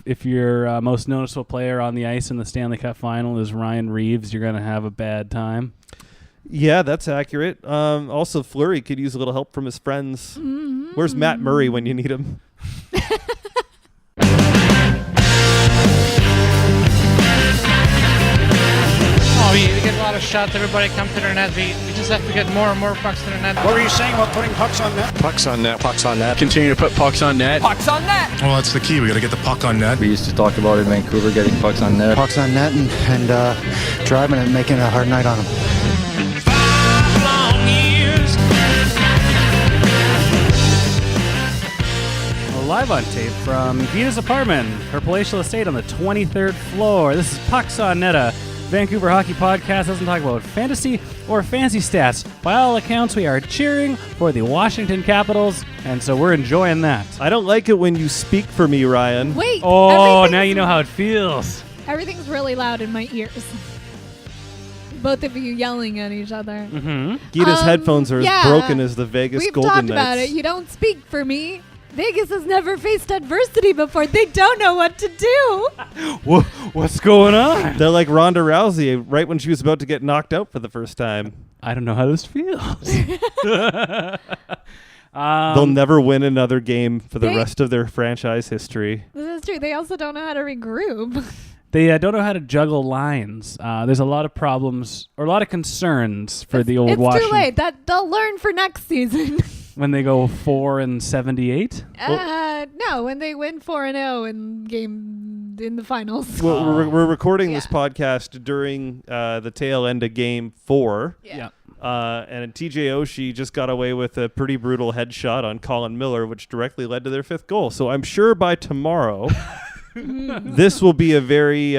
if your most noticeable player on the ice in the Stanley Cup Final is Ryan Reeves, you're going to have a bad time. Yeah, that's accurate. Also, Fleury could use a little help from his friends. Mm-hmm. Where's Matt Murray when you need him? We get a lot of shots. Everybody come to their net. We just have to get more and more pucks to the net. What were you saying about putting pucks on net? Pucks on net. Pucks on net. Continue to put pucks on net. Pucks on net! Well, that's the key. We got to get the puck on net. We used to talk about in Vancouver getting pucks on net. Pucks on net and driving and making a hard night on them. 5 long years. Live on tape from Geeta's apartment, her palatial estate on the 23rd floor. This is Pucks on Net, a Vancouver hockey podcast. Doesn't talk about fantasy or fancy stats. By all accounts, we are cheering for the Washington Capitals, and so we're enjoying that. I don't like it when you speak for me, Ryan. Wait. Oh, now you know how it feels. Everything's really loud in my ears. Both of you yelling at each other. Mm-hmm. Geeta's headphones are as broken as the Vegas We've Golden talked Knights. about it. You don't speak for me. Vegas has never faced adversity before. They don't know what to do. What's going on? They're like Ronda Rousey right when she was about to get knocked out for the first time. I don't know how this feels. They'll never win another game for the rest of their franchise history. This is true. They also don't know how to regroup. They don't know how to juggle lines. There's a lot of problems or a lot of concerns for the old Washington. It's too late. That they'll learn for next season. When they go 4-78? No, when they win 4-0 in the finals. Well, we're recording this podcast during the tail end of Game 4. Yeah. And TJ Oshie just got away with a pretty brutal headshot on Colin Miller, which directly led to their 5th goal. So I'm sure by tomorrow, this will be a very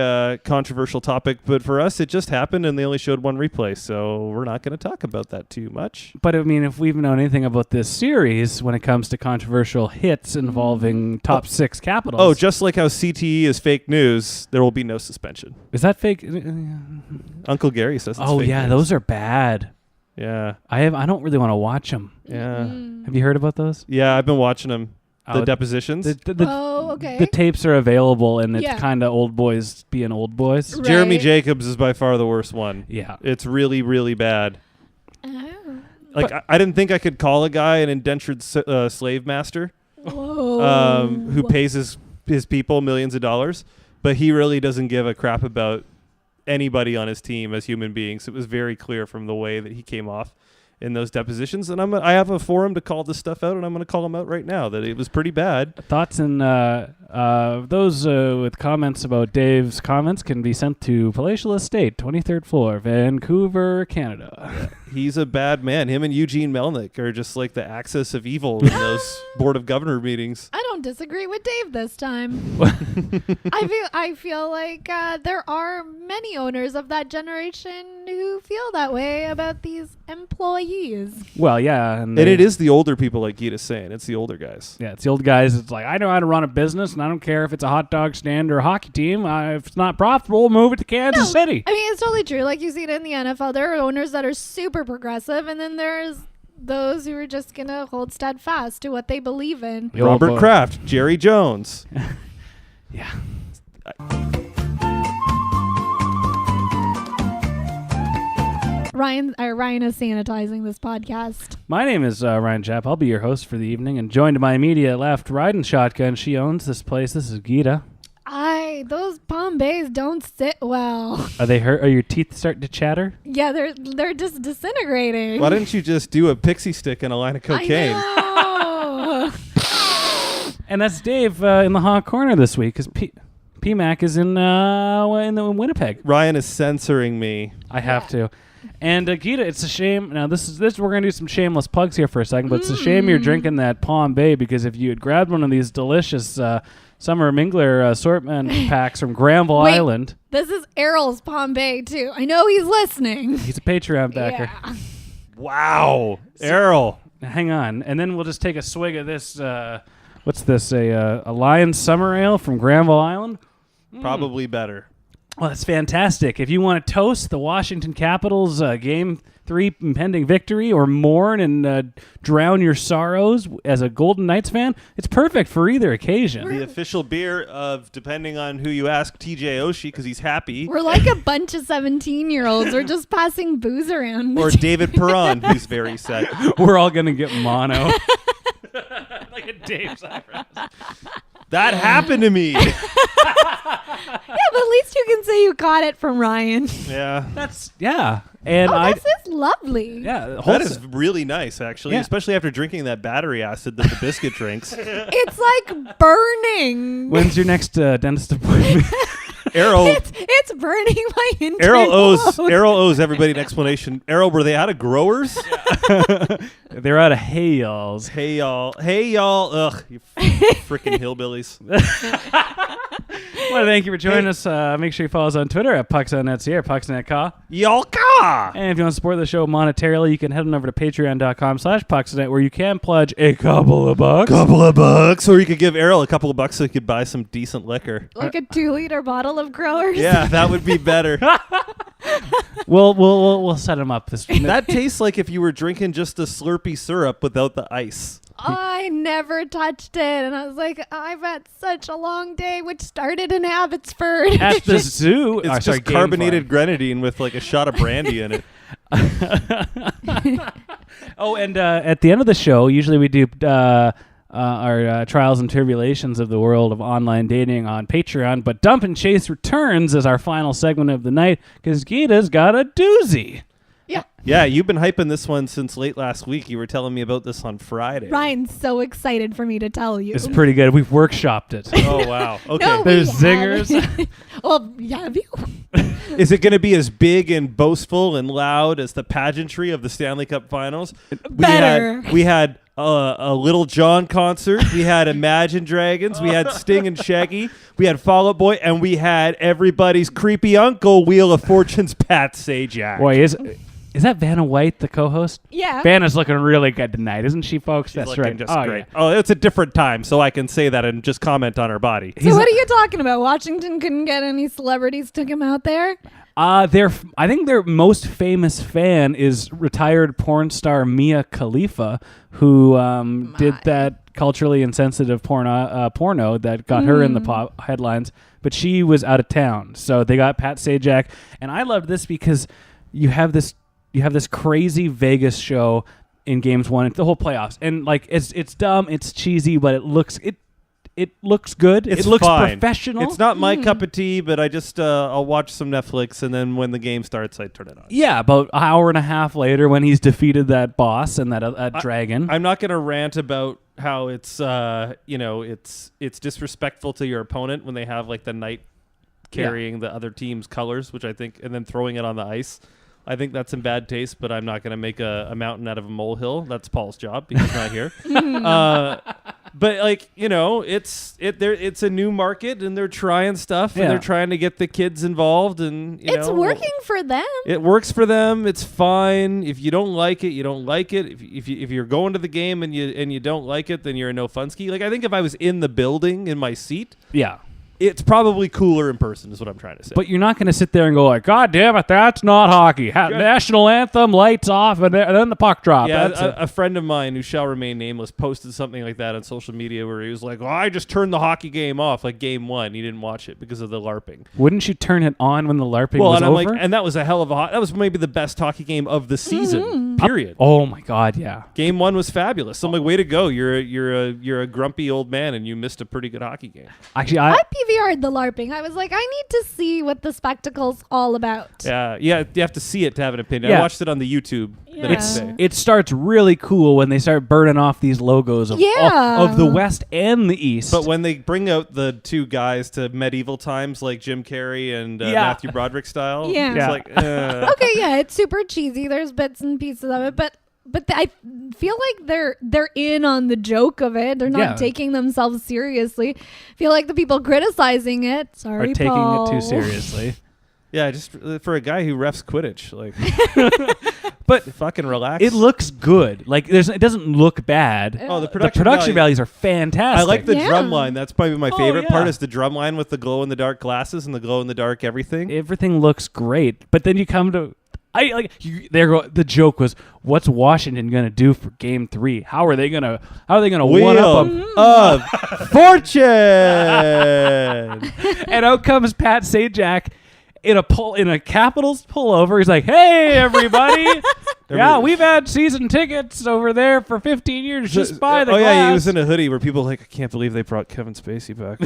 controversial topic. But for us, it just happened, and they only showed one replay. So we're not going to talk about that too much. But, I mean, if we've known anything about this series when it comes to controversial hits involving top 6 Capitals. Oh, just like how CTE is fake news, there will be no suspension. Is that fake? Uncle Gary says it's Oh, fake yeah, news. those are bad. Yeah. I don't really want to watch them. Yeah. Have you heard about those? Yeah, I've been watching them. The depositions. Okay. The tapes are available, and it's kind of old boys being old boys. Right. Jeremy Jacobs is by far the worst one. Yeah. It's really, really bad. Oh. Like, I didn't think I could call a guy an indentured slave master who pays his people millions of dollars, but he really doesn't give a crap about anybody on his team as human beings. It was very clear from the way that he came off in those depositions, and I have a forum to call this stuff out, and I'm going to call him out right now that it was pretty bad. Thoughts and those with comments about Dave's comments can be sent to Palatial Estate, 23rd floor, Vancouver, Canada. He's a bad man. Him and Eugene Melnick are just like the axis of evil in those Board of Governor meetings. I don't disagree with Dave this time. I feel like there are many owners of that generation who feel that way about these employees. Well, yeah. And it is the older people, like Geeta's saying. It's the older guys. Yeah, it's the old guys. It's like, I know how to run a business, and I don't care if it's a hot dog stand or a hockey team. If it's not profitable, move it to Kansas City. I mean, it's totally true. Like you see it in the NFL. There are owners that are super progressive, and then there's those who are just going to hold steadfast to what they believe in. Robert Kraft, Jerry Jones. Yeah. Ryan is sanitizing this podcast. My name is Ryan Japp. I'll be your host for the evening, and joined to my immediate left, riding shotgun. She owns this place. This is Geeta. Those Palm Bays don't sit well. Are they hurt? Are your teeth starting to chatter? Yeah, they're just disintegrating. Why didn't you just do a pixie stick and a line of cocaine? I know. And that's Dave in the hot corner this week, because PMAC is in Winnipeg. Ryan is censoring me. I have to. And Geeta, it's a shame. Now, this we're going to do some shameless plugs here for a second, but it's a shame you're drinking that Palm Bay, because if you had grabbed one of these delicious Summer Mingler assortment packs from Granville Island. This is Errol's Palm Bay, too. I know he's listening. He's a Patreon backer. Yeah. Wow. Errol. Hang on. And then we'll just take a swig of this. What's this? A Lion Summer Ale from Granville Island? Probably better. Well, that's fantastic. If you want to toast the Washington Capitals Game 3 impending victory or mourn and drown your sorrows as a Golden Knights fan, it's perfect for either occasion. The official beer of, depending on who you ask, TJ Oshie, because he's happy. We're like a bunch of 17-year-olds. We're just passing booze around. Or David Perron, who's very sad. We're all going to get mono. Like a Dave Cyrus. That happened to me. Yeah, but at least you can say you got it from Ryan. Yeah. And this is lovely. Yeah. That is really nice, actually, Yeah. especially after drinking that battery acid that the biscuit drinks. It's like burning. When's your next dentist appointment? Errol, It's burning my internal Errol owes everybody an explanation. Errol, were they out of growers? They're out of hay-alls. Hey y'all. Ugh, you freaking hillbillies. Well, thank you for joining us. Make sure you follow us on Twitter at PucksOnNetCA or PucksNetCa. Y'all-ka! And if you want to support the show monetarily, you can head on over to patreon.com/PucksNet, where you can pledge a couple of bucks. Or you could give Errol a couple of bucks so he could buy some decent liquor. Like a 2-liter bottle of Growers. Yeah, that would be better. We'll set him up this. That tastes like if you were drinking just a Slurpee syrup without the ice. I never touched it, and I was like, I've had such a long day, which started in Abbotsford. At the zoo. It's just carbonated grenadine with like a shot of brandy in it. Oh, and at the end of the show, usually we do our trials and tribulations of the world of online dating on Patreon, but Dump and Chase returns as our final segment of the night because Geeta's got a doozy. Yeah, you've been hyping this one since late last week. You were telling me about this on Friday. Ryan's so excited for me to tell you. It's pretty good. We've workshopped it. Oh, wow. Okay. No, There's we zingers. haven't. Well, yeah, have you? Is it going to be as big and boastful and loud as the pageantry of the Stanley Cup Finals? Better. We had a Little John concert. We had Imagine Dragons. We had Sting and Shaggy. We had Fall Out Boy. And we had everybody's creepy uncle, Wheel of Fortune's Pat Sajak. Boy, is that Vanna White, the co-host? Yeah. Vanna's looking really good tonight, isn't she, folks? She's That's looking right. just Oh, great. yeah. Oh, it's a different time, so I can say that and just comment on her body. So what are you talking about? Washington couldn't get any celebrities to come out there? I think their most famous fan is retired porn star Mia Khalifa, who did that culturally insensitive porno that got her in the pop headlines, but she was out of town. So they got Pat Sajak, and I loved this because you have this crazy Vegas show in games 1 and the whole playoffs, and like it's dumb, it's cheesy, but it looks good. It looks fine. professional. It's not my cup of tea, but I just I'll watch some Netflix, and then when the game starts, I turn it on. Yeah, about an hour and a half later when he's defeated that boss and that dragon. I'm not going to rant about how it's it's disrespectful to your opponent when they have like the knight carrying the other team's colors, which I think, and then throwing it on the ice. I think that's in bad taste, but I'm not going to make a mountain out of a molehill. That's Paul's job because he's not here. But like, it's a new market and they're trying stuff and they're trying to get the kids involved, and It's working for them. It works for them. It's fine. If you don't like it, you don't like it. If you're going to the game and you don't like it, then you're a no fun ski. Like I think if I was in the building in my seat, yeah. it's probably cooler in person is what I'm trying to say. But you're not going to sit there and go like, God damn it, that's not hockey. National anthem, lights off, and then the puck drop. Yeah, That's a friend of mine who shall remain nameless posted something like that on social media where he was like, I just turned the hockey game off, like game 1. He didn't watch it because of the LARPing. Wouldn't you turn it on when the LARPing was and I'm over? like, and that was a hell of that was maybe the best hockey game of the season, period. Oh my God, yeah. Game 1 was fabulous. So I'm like, way to go. You're a grumpy old man and you missed a pretty good hockey game. Actually, I PVR'd the LARPing. I was like, I need to see what the spectacle's all about. Yeah, you have to see it to have an opinion. Yeah. I watched it on the YouTube the next day. it starts really cool when they start burning off these logos of the West and the East. But when they bring out the two guys to medieval times, like Jim Carrey and Matthew Broderick style, it's like, Okay, yeah, it's super cheesy. There's bits and pieces of it, but I feel like they're in on the joke of it. They're not taking themselves seriously. I feel like the people criticizing it, are taking it too seriously. Yeah, just for a guy who refs Quidditch, like. But fucking relax. it looks good. Like it doesn't look bad. Oh, the The production values are fantastic. I like the drum line. That's probably my favorite yeah. part is the drum line with the glow-in-the-dark glasses and the glow-in-the-dark everything. Everything looks great. But then you come to... the joke was, what's Washington gonna do for Game 3? How are they gonna one up them? Of fortune. And out comes Pat Sajak in a Capitals pullover. He's like, "Hey, everybody! Yeah, we've had season tickets over there for 15 years. Just buy the glass." Yeah, he was in a hoodie where people were like, I can't believe they brought Kevin Spacey back.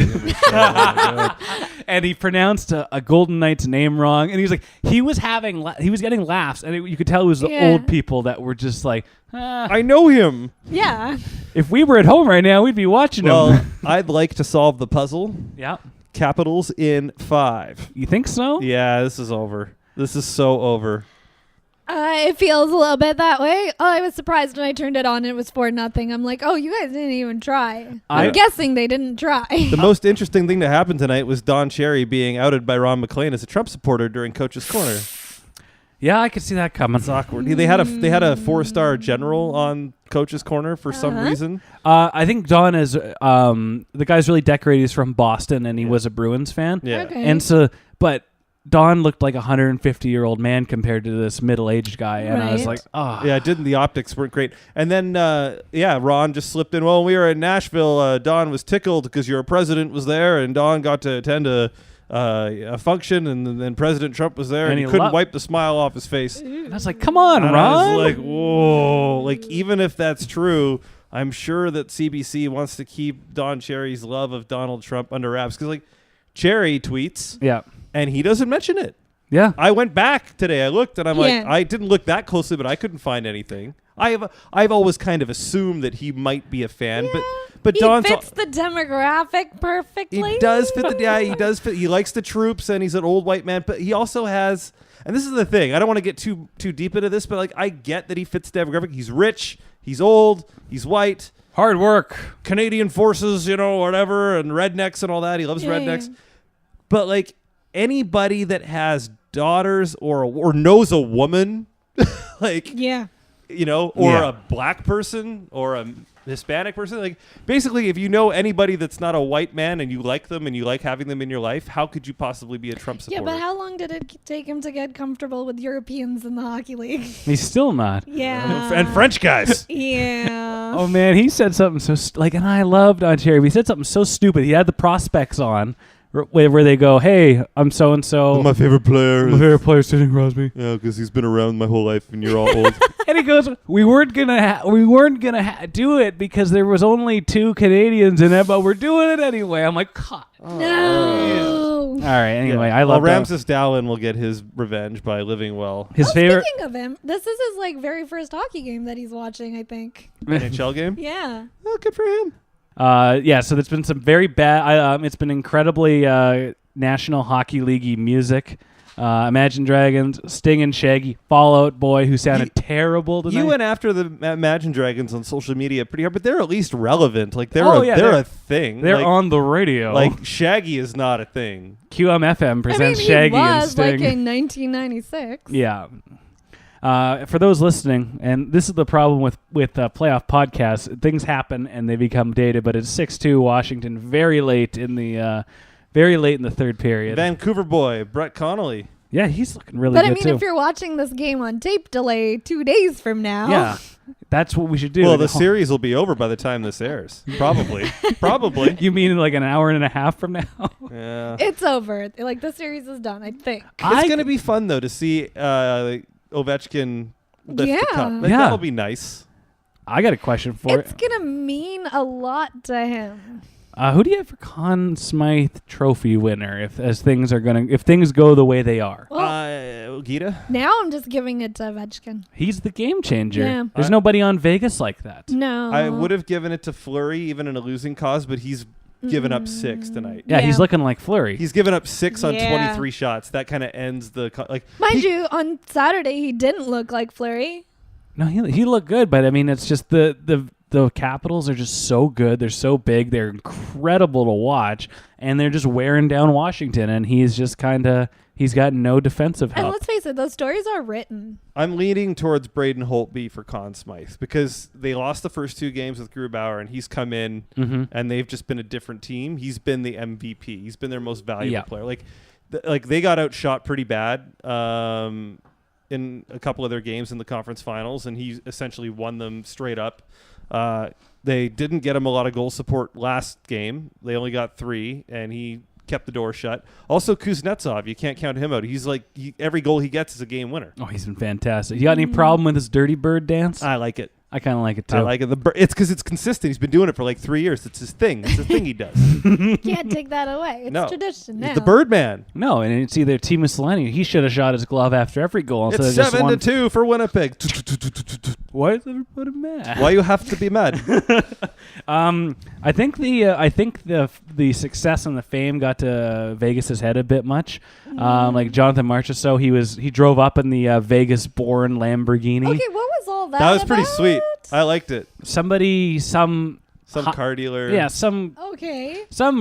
And he pronounced a Golden Knight's name wrong, and he was getting laughs, and you could tell it was the old people that were just like, I know him. Yeah. if we were at home right now, we'd be watching him. I'd like to solve the puzzle. Yeah. Capitals in 5. You think so? Yeah, this is over. This is so over. It feels a little bit that way. Oh, I was surprised when I turned it on and it was 4-0. I'm like, oh, you guys didn't even try. I'm guessing they didn't try. The most interesting thing to happen tonight was Don Cherry being outed by Ron McLean as a Trump supporter during Coach's Corner. Yeah, I could see that coming. It's awkward. They had a 4-star general on Coach's Corner for some reason. I think Don is the guy's really decorated. He's from Boston and he was a Bruins fan. Yeah. Okay. And so, but Don looked like a 150-year-old man compared to this middle-aged guy, and I was like, oh. Yeah, the optics weren't great. And then, Ron just slipped in. Well, when we were in Nashville, Don was tickled because your president was there, and Don got to attend a function, and then President Trump was there, and he couldn't wipe the smile off his face. And I was like, come on, and Ron. I was like, whoa. Like, even if that's true, I'm sure that CBC wants to keep Don Cherry's love of Donald Trump under wraps. Because, like, Cherry tweets. Yeah. And he doesn't mention it. Yeah. I went back today. I looked, and I'm like, I didn't look that closely, but I couldn't find anything. I've always kind of assumed that he might be a fan, but he Don's fits the demographic perfectly. He does fit he does fit. He likes the troops, and he's an old white man, but he also has. And this is the thing. I don't want to get too deep into this, but like I get that he fits the demographic. He's rich. He's old. He's white. Hard work. Canadian forces, whatever, and rednecks and all that. He loves rednecks. But like anybody that has daughters or knows a woman, like or a black person or a Hispanic person, like basically if you know anybody that's not a white man and you like them and you like having them in your life, how could you possibly be a Trump supporter? Yeah, but how long did it take him to get comfortable with Europeans in the hockey league? He's still not. Yeah. And French guys. Yeah. Oh man, he said something so and I loved Don Cherry. He said something so stupid. He had the prospects on where they go, "Hey, I'm so and so. My favorite player. My favorite player is Sidney Crosby." Yeah, because he's been around my whole life, and you're all old. And he goes, "We weren't gonna do it because there was only 2 Canadians in it, but we're doing it anyway." I'm like, God. No. All right. Anyway, I love Ramses Dallin will get his revenge by living well. His favorite. Speaking of him, this is his very first hockey game that he's watching. I think. NHL game. Yeah. Oh, good for him. So there's been some very bad. It's been incredibly National Hockey League music. Imagine Dragons, Sting and Shaggy, Fall Out Boy, who sounded terrible tonight. You went after the Imagine Dragons on social media pretty hard, but they're at least relevant. Like they're a thing. They're on the radio. Like Shaggy is not a thing. QMFM presents Shaggy and Sting. Like in 1996. Yeah. For those listening, and this is the problem with playoff podcasts, things happen and they become dated. But it's 6-2 Washington, very late in the third period. Vancouver boy Brett Connolly. Yeah, he's looking really good. But I mean, if you're watching this game on tape delay 2 days from now, yeah, that's what we should do. Well, the series will be over by the time this airs. Probably. You mean like an hour and a half from now? Yeah, it's over. Like the series is done. I think it's gonna be fun though to see Ovechkin lift the cup. That'll be nice. I got a question for It's gonna mean a lot to him. Who do you have for Conn Smythe Trophy winner if things go the way they are? Well, Geeta. Now I'm just giving it to Ovechkin. He's the game changer. Yeah. There's nobody on Vegas like that. No, I would have given it to Fleury even in a losing cause, but he's given up 6 tonight. Yeah, he's looking like Fleury. He's given up 6 on 23 shots. That kind of ends the Mind you, on Saturday he didn't look like Fleury. No, he looked good, but I mean, it's just the the Capitals are just so good. They're so big. They're incredible to watch, and they're just wearing down Washington. And he's just he's got no defensive help. And let's face it, those stories are written. I'm leaning towards Braden Holtby for Conn Smythe because they lost the first 2 games with Grubauer, and he's come in, and they've just been a different team. He's been the MVP. He's been their most valuable player. Like they got outshot pretty bad in a couple of their games in the conference finals, and he essentially won them straight up. They didn't get him a lot of goal support last game. They only got 3, and he kept the door shut. Also, Kuznetsov, you can't count him out. He's like every goal he gets is a game winner. Oh, he's been fantastic. You got any problem with his dirty bird dance? I like it. I kind of like it too. I like it. It's because it's consistent. He's been doing it for like 3 years. It's his thing. It's the thing he does. Can't take that away. It's tradition now. He's the Birdman. No, and it's either Teemu Selänne. He should have shot his glove after every goal. It's 7-2 for Winnipeg. Why is everybody mad? Why you have to be mad? I think the success and the fame got to Vegas's head a bit much. Like Jonathan Marchessault, he drove up in the Vegas-born Lamborghini. Okay, what was all that? That was pretty about? sweet. I liked it. Some car dealer. Yeah, some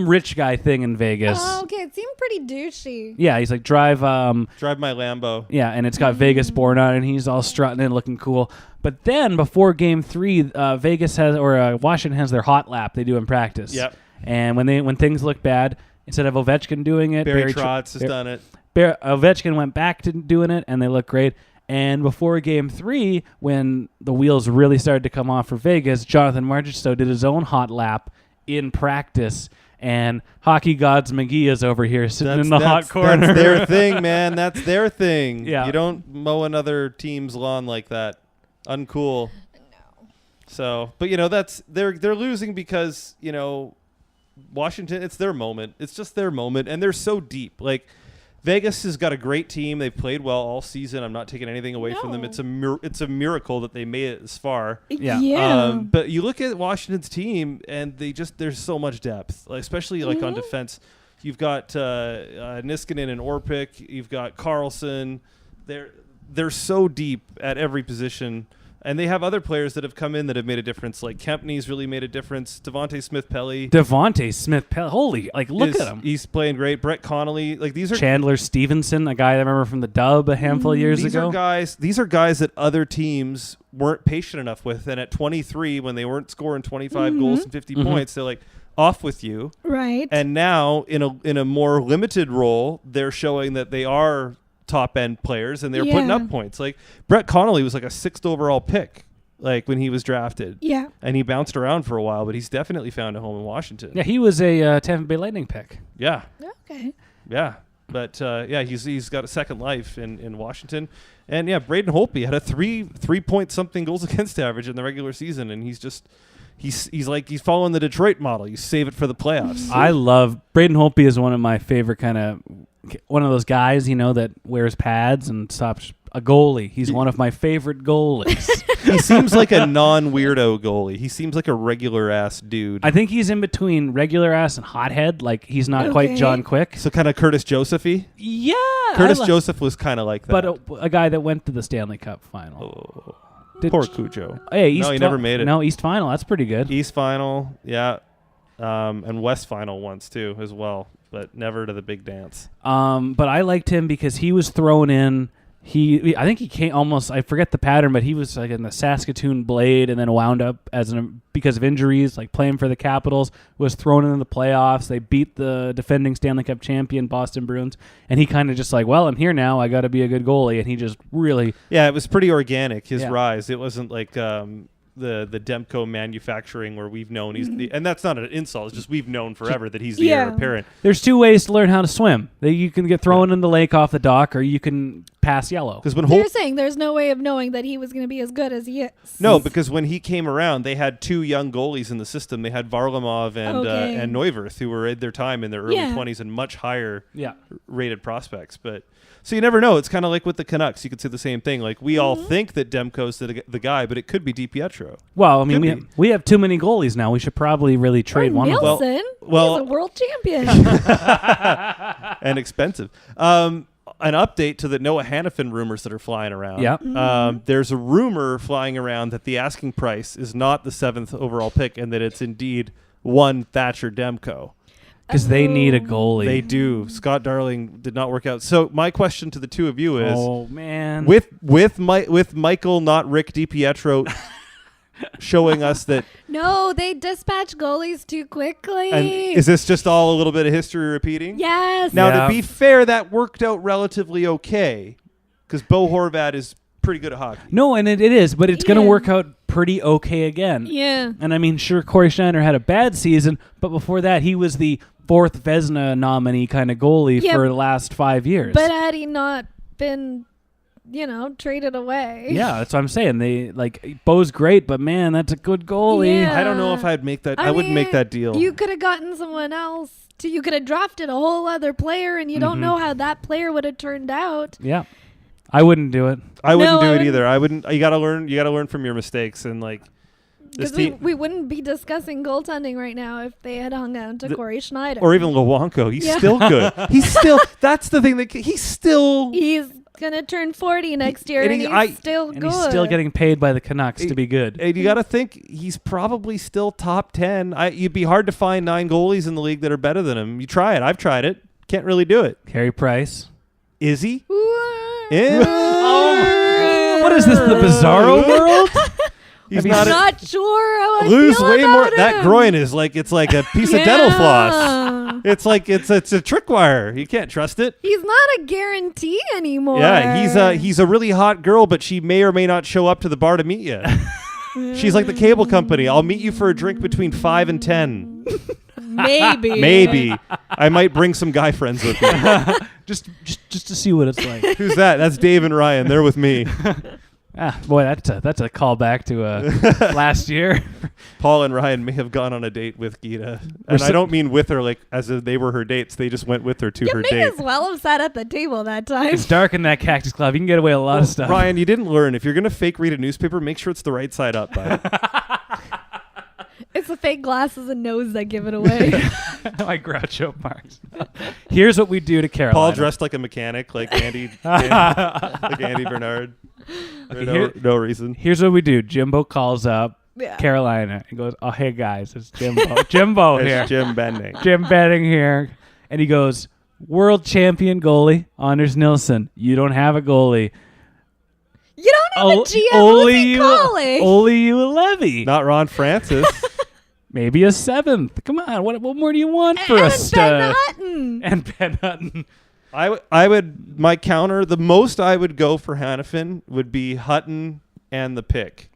rich guy thing in Vegas. Oh, okay, it seemed pretty douchey. Yeah, he's like drive my Lambo. Yeah, and it's got Vegas born on it, and he's all strutting and looking cool. But then before Game 3, Washington has their hot lap they do in practice. Yep. And when things look bad, instead of Ovechkin doing it, Barry Trotz has done it. Ovechkin went back to doing it, and they look great. And before Game 3, when the wheels really started to come off for Vegas, Jonathan Marchessault did his own hot lap in practice. And Hockey Gods McGee is over here sitting in the hot corner. That's their thing, man. That's their thing. Yeah. You don't mow another team's lawn like that. Uncool. No. So, but they're losing because, Washington, it's their moment. It's just their moment, and they're so deep. Like, Vegas has got a great team. They've played well all season. I'm not taking anything away from them. It's a miracle that they made it this far. Yeah. But you look at Washington's team, and there's so much depth, especially on defense. You've got Niskanen and Orpik. You've got Carlson. They're so deep at every position. And they have other players that have come in that have made a difference. Like Kempney's really made a difference. Devontae Smith-Pelly. Holy, look at him. He's playing great. Brett Connolly. These are Chandler Stevenson, a guy I remember from the Dub a handful of years ago. These are guys that other teams weren't patient enough with. And at 23, when they weren't scoring 25 goals and 50 points, they're like, off with you. Right. And now, in a more limited role, they're showing that they are top-end players, and they were putting up points. Like, Brett Connolly was like a 6th overall pick, when he was drafted. Yeah. And he bounced around for a while, but he's definitely found a home in Washington. Yeah, he was a Tampa Bay Lightning pick. Yeah. Okay. Yeah. But, he's got a second life in Washington. And, Braden Holtby had a 3-point-something goals against average in the regular season, and he's just... He's following the Detroit model. You save it for the playoffs. I love Braden Holtby is one of my favorite one of those guys, that wears pads and stops a goalie. He's one of my favorite goalies. He seems like a non-weirdo goalie. He seems like a regular-ass dude. I think he's in between regular-ass and hothead. He's not quite John Quick. So kind of Curtis Joseph-y? Yeah. Curtis Joseph was kind of like that. But a guy that went to the Stanley Cup Final. Poor Cujo. Hey, he never made it. No, East Final. That's pretty good. East Final, yeah. And West Final once, too, as well. But never to the big dance. But I liked him because he was thrown in. I think he came almost. I forget the pattern, but he was in the Saskatoon Blade, and then wound up because of injuries, playing for the Capitals. Was thrown in the playoffs. They beat the defending Stanley Cup champion Boston Bruins, and he kind of just I'm here now. I got to be a good goalie, and he just really. Yeah, it was pretty organic. His rise. It wasn't like the Demko manufacturing where we've known he's and that's not an insult. It's just we've known forever that he's the heir apparent. There's 2 ways to learn how to swim. You can get thrown in the lake off the dock, or you can pass yellow. Because you're saying there's no way of knowing that he was going to be as good as he is. No, because when he came around, they had 2 young goalies in the system. They had Varlamov and Neuwirth, who were at their time in their early 20s and much higher rated prospects. But so you never know. It's kind of like with the Canucks. You could say the same thing. We all think that Demko's the guy, but it could be DiPietro. Well, I mean, we have too many goalies now. We should probably really trade one of them. Well, he's a world champion. And expensive. an update to the Noah Hanifin rumors that are flying around. Yep. There's a rumor flying around that the asking price is not the 7th overall pick and that it's indeed one Thatcher Demko. Because they need a goalie. They do. Scott Darling did not work out. So my question to the two of you is, oh man, with Michael, not Rick DiPietro, showing us that. No, they dispatch goalies too quickly. And is this just all a little bit of history repeating? Yes. Now, Yeah. to be fair, that worked out relatively okay because Bo Horvat is pretty good at hockey. no, and it is, but it's going to Yeah. work out pretty okay again. Yeah. And I mean, sure, Corey Schneider had a bad season, but before that, he was the 4th Vezina nominee kind of goalie Yeah, for the last 5 years. But had he not been, traded away? yeah, that's what I'm saying. They Bo's great, but man, that's a good goalie. Yeah. I don't know if I'd make that. I wouldn't make that deal. You could have gotten someone else. You could have drafted a whole other player, and you don't know how that player would have turned out. Yeah. I wouldn't do it. I wouldn't No, do I it wouldn't. either. I wouldn't. You gotta learn. You gotta learn from your mistakes and this Because team, we wouldn't be discussing goaltending right now if they had hung on to Corey Schneider. or even Luonko. He's Yeah. still good. He's still. That's the thing. He's still. He's gonna turn 40 next year, and and he- he's still And good. he's still getting paid by the Canucks to be good. And you got to think he's probably still top 10. You'd be hard to find 9 goalies in the league that are better than him. You try it. I've tried it. Can't really do it. Carey Price. Is he? Ooh. What is this, the Bizarro world? He's I'm not. not sure how I Lose feel way about more. him. That groin is it's like a piece of dental floss. Yeah. It's like it's a trick wire. You can't trust it. He's not a guarantee anymore. Yeah, he's a really hot girl, but she may or may not show up to the bar to meet you. She's like the cable company. I'll meet you for a drink between 5 and 10. Maybe. Maybe. I might bring some guy friends with me. just to see what it's like. Who's that? That's Dave and Ryan. They're with me. Boy, that's a callback to last year. Paul and Ryan may have gone on a date with Geeta. And I don't mean with her like as if they were her dates. They just went with her to You her may date. as well have sat at the table that time. It's dark in that Cactus Club. You can get away with a lot of stuff. Ryan, you didn't learn. If you're going to fake read a newspaper, make sure it's the right side up, bud. It's the fake glasses and nose that give it away. Like Groucho Marx. Here's what we do to Carolina. Paul dressed like a mechanic, like Andy Bernard. For no reason. Here's what we do. Jimbo calls up Yeah. Carolina and goes, "Oh, hey guys, it's Jimbo. Jimbo here. It's Jim Bending. Jim Benning here." And he goes, "World champion goalie, Anders Nilsson. You don't have a goalie. You don't have a GM. Who's he calling? Oli Levy. Not Ron Francis. Maybe a 7th. Come on. What more do you want for and a Ben stud?" Hutton. And Ben Hutton. I would my counter, the most I would go for Hanifin would be Hutton and the pick.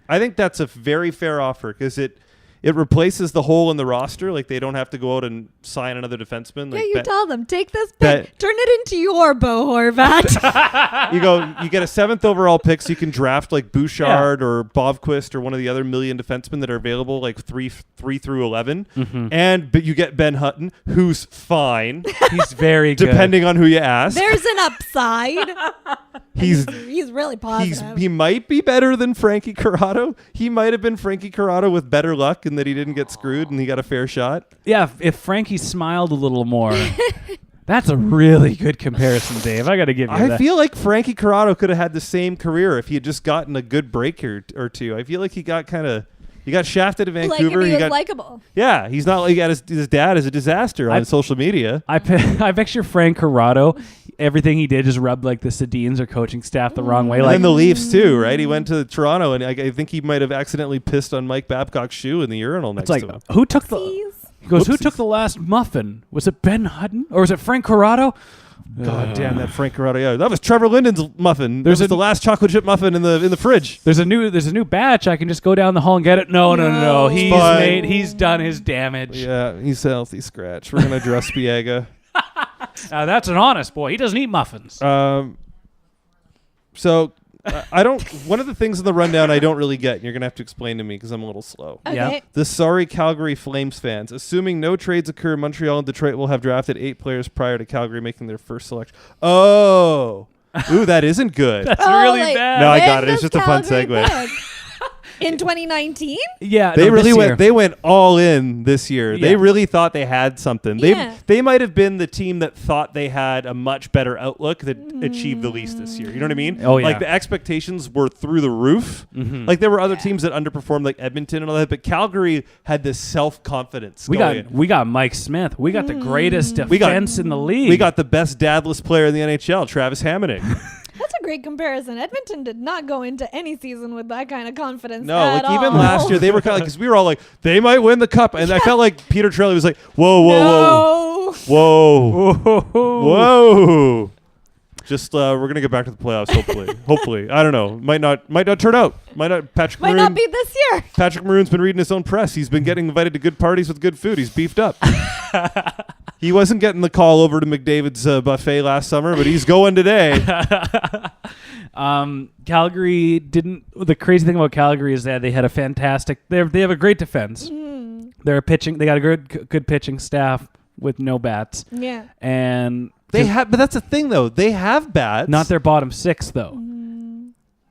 I think that's a very fair offer because it replaces the hole in the roster. Like they don't have to go out and sign another defenseman. Like You tell them, take this Bet- pick, turn it into your Bo Horvat. you get a 7th overall pick, so you can draft like Bouchard or Bovquist or one of the other million defensemen that are available, like 3 through 11. Mm-hmm. But you get Ben Hutton, who's fine, He's very good. depending on who you ask. There's an upside. He's really positive. he might be better than Frankie Corrado. He might have been Frankie Corrado with better luck and that he didn't get screwed and he got a fair shot. Yeah, if Frankie smiled a little more. That's a really good comparison, Dave. I got to give you that. I feel like Frankie Corrado could have had the same career if he had just gotten a good break or two. I feel like he got shafted at Vancouver. Like if he was likable. Yeah, he's not like his dad is a disaster on social media. I picture Frank Corrado. Everything he did just rubbed like the Sedins or coaching staff the wrong way. And Like then the Leafs too, right? He went to Toronto, and I think he might have accidentally pissed on Mike Babcock's shoe in the urinal next it's like, to him. who took the? Oopsies. He goes, who Whoopsies. took the last muffin? Was it Ben Hutton or was it Frank Corrado? God damn that Frank Corrado! Yeah, that was Trevor Linden's muffin. There's That was the last chocolate chip muffin in the fridge. There's a new batch. I can just go down the hall and get it. No. He's Fine. he's done his damage. Yeah, he's a healthy scratch. We're gonna address Biega. That's an honest boy. He doesn't eat muffins. So I don't. One of the things in the rundown I don't really get, and you're gonna have to explain to me because I'm a little slow. Okay. Yeah. The sorry Calgary Flames fans, assuming no trades occur, Montreal and Detroit will have drafted 8 players prior to Calgary making their first selection. Oh, ooh, that isn't good. That's really like, bad. No, I when got it. It's does just a fun Calgary segue. pick? In 2019? Yeah, They no, really this went. year. They went all in this year. Yeah. They really thought they had something. Yeah. They might have been the team that thought they had a much better outlook that achieved the least this year. You know what I mean? Oh, yeah. Like the expectations were through the roof. Mhm. Like there were other teams that underperformed, like Edmonton and all that, but Calgary had this self-confidence. We going. got Mike Smith. We got the greatest We got- defense in the league. We got the best dadless player in the NHL, Travis Hamonic. That's a great comparison. Edmonton did not go into any season with that kind of confidence. No, at like even all. last year they were kind of because we were all like they might win the cup, and I felt like Peter Trelli was like, whoa. Just we're gonna get back to the playoffs. Hopefully. I don't know. Might not turn out. Might not be this year. Patrick Maroon's been reading his own press. He's been getting invited to good parties with good food. He's beefed up. He wasn't getting the call over to McDavid's buffet last summer, but he's going today. Calgary didn't. The crazy thing about Calgary is that they had a fantastic. They have a great defense. They're pitching. They got a good pitching staff with no bats. Yeah. And They have, but that's the thing though. They have bats. not their bottom six though.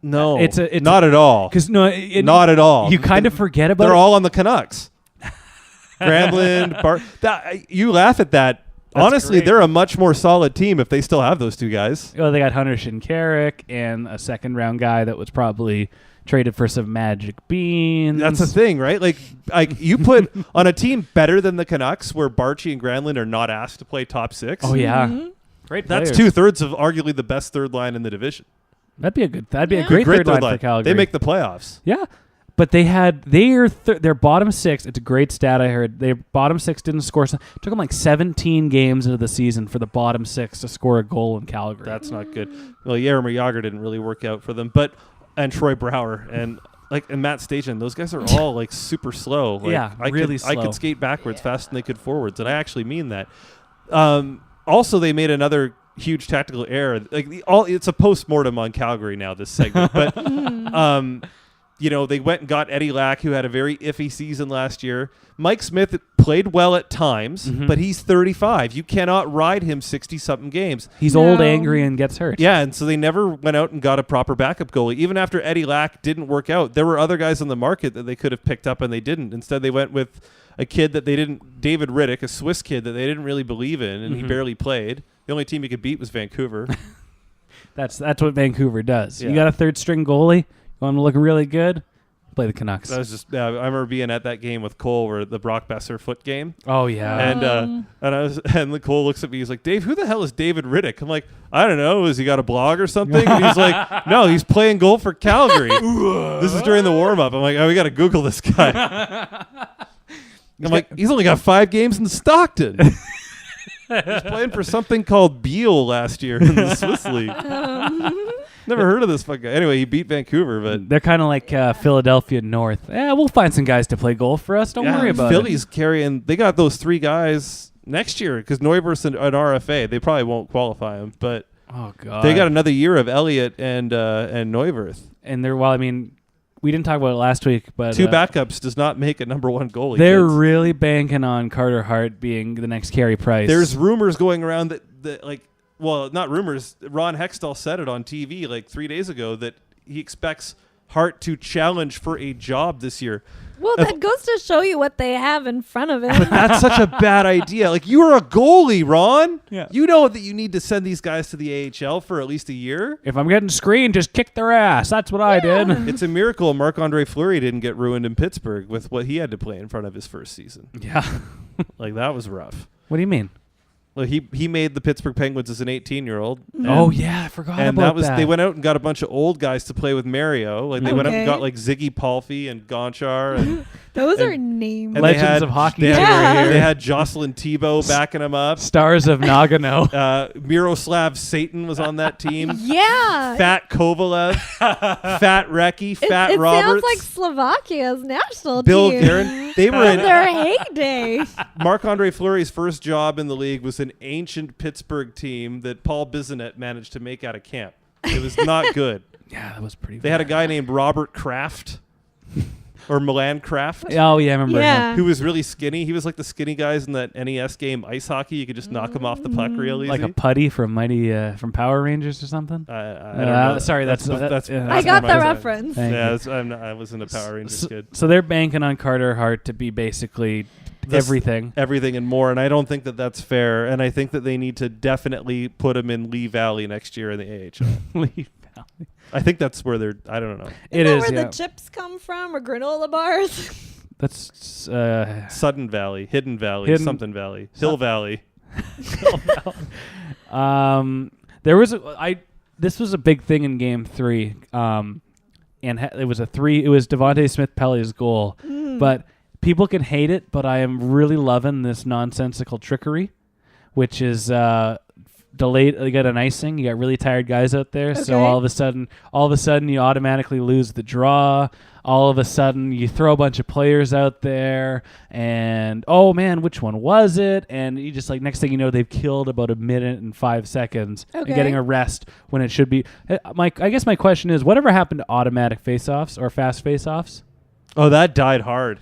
No, It's not at all. Because Not at all. You kind of forget about. They're it. all on the Canucks. Granlund, you laugh at that. That's Honestly, great. they're a much more solid team if they still have those two guys. Well, they got Hunter Shinkaruk and a second round guy that was probably traded for some magic beans. That's the thing, right? Like you put on a team better than the Canucks, where Barchi and Granlund are not asked to play top six. Oh yeah, great. That's players. 2/3 of arguably the best third line in the division. That'd be a great third line for Calgary. They make the playoffs. Yeah, but they had their bottom six. It's a great stat I heard. Their bottom six didn't score. It took them like 17 games into the season for the bottom six to score a goal in Calgary. That's not good. Well, Jaromir Jagr didn't really work out for them, and Troy Brouwer and Matt Stajan, those guys are all like super slow. Like, Yeah, really slow. I could skate backwards faster than they could forwards, and I actually mean that. Also, they made another huge tactical error. It's a post-mortem on Calgary now, this segment, but they went and got Eddie Lack, who had a very iffy season last year. Mike Smith played well at times, but he's 35. You cannot ride him 60-something games. He's old, angry, and gets hurt. Yeah, and so they never went out and got a proper backup goalie. Even after Eddie Lack didn't work out, there were other guys on the market that they could have picked up, and they didn't. Instead, they went with a kid that they didn't, David Riddick, a Swiss kid that they didn't really believe in, and he barely played. The only team he could beat was Vancouver. That's what Vancouver does. Yeah. You got a third string goalie. You want him to look really good? Play the Canucks. That was just. I remember being at that game with Cole, where the Brock Besser foot game. Oh yeah. And Cole looks at me. He's like, "Dave, who the hell is David Riddick?" I'm like, "I don't know. Has he got a blog or something?" And he's like, "No, he's playing goal for Calgary." This is during the warm up. I'm like, "Oh, we got to Google this guy." I'm like, he's only got 5 games in Stockton. He's playing for something called Beal last year in the Swiss League. Never heard of this fucking guy. Anyway, he beat Vancouver, but They're kind of like Philadelphia North. Yeah, we'll find some guys to play goal for us. Don't worry about Philly's carrying. They got those 3 guys next year because Neuwirth's an RFA. They probably won't qualify him, but it. Oh god. they got another year of Elliott and Neuwirth. And they're we didn't talk about it last week, but 2 backups does not make a number 1 goalie. they're kids. really banking on Carter Hart being the next Carey Price. There's rumors going around that well, not rumors. Ron Hextall said it on TV like 3 days ago that he expects Hart to challenge for a job this year. Well, that goes to show you what they have in front of it. But that's such a bad idea. Like, you are a goalie, Ron. Yeah. You know that you need to send these guys to the AHL for at least a year. If I'm getting screened, just kick their ass. That's what I did. It's a miracle Marc-Andre Fleury didn't get ruined in Pittsburgh with what he had to play in front of his first season. Yeah. Like, that was rough. What do you mean? Well, he made the Pittsburgh Penguins as an 18-year-old. Oh yeah, I forgot And about that was they went out and got a bunch of old guys to play with Mario. Like they went out and got like Ziggy Palffy and Gonchar and Those are names. and Legends of hockey. They had, Yeah. they had Jocelyn Tebow backing him up. Stars of Nagano. Miroslav Satan was on that team. Yeah. Fat Kovalev, Fat Recky, Fat it Roberts, sounds like Slovakia's national Bill team. Guerin. They were In in their heyday. Marc-Andre Fleury's first job in the league was an ancient Pittsburgh team that Paul Bissonnette managed to make out of camp. It was not good. Yeah, that was pretty. They had a guy named Robert Kraft. or Milan Kraft. Oh yeah, I remember him. Who was really skinny. He was like the skinny guys in that NES game Ice Hockey. You could just knock him off the puck real easy. Like a putty from from Power Rangers or something. I don't know. Sorry, that's I got the reference. I wasn't a Power Rangers kid. So they're banking on Carter Hart to be basically everything and more, and I don't think that that's fair. And I think that they need to definitely put him in Lee Valley next year in the AHL. Lee Valley. I think that's where they're. I don't know. Is that where the chips come from, or granola bars? That's Sudden Valley, Hidden Valley, something Valley, Hill Valley. Hill Valley. There was this was a big thing in Game 3, and it was it was Devontae Smith-Pelly's goal, but people can hate it, but I am really loving this nonsensical trickery, which is delayed. You got an icing. You got really tired guys out there, so all of a sudden, you automatically lose the draw. All of a sudden, you throw a bunch of players out there, and oh man, which one was it? And you just next thing you know, they've killed about a minute and 5 seconds, and getting a rest when it should be. I guess my question is, whatever happened to automatic face-offs or fast face-offs? Oh, that died hard.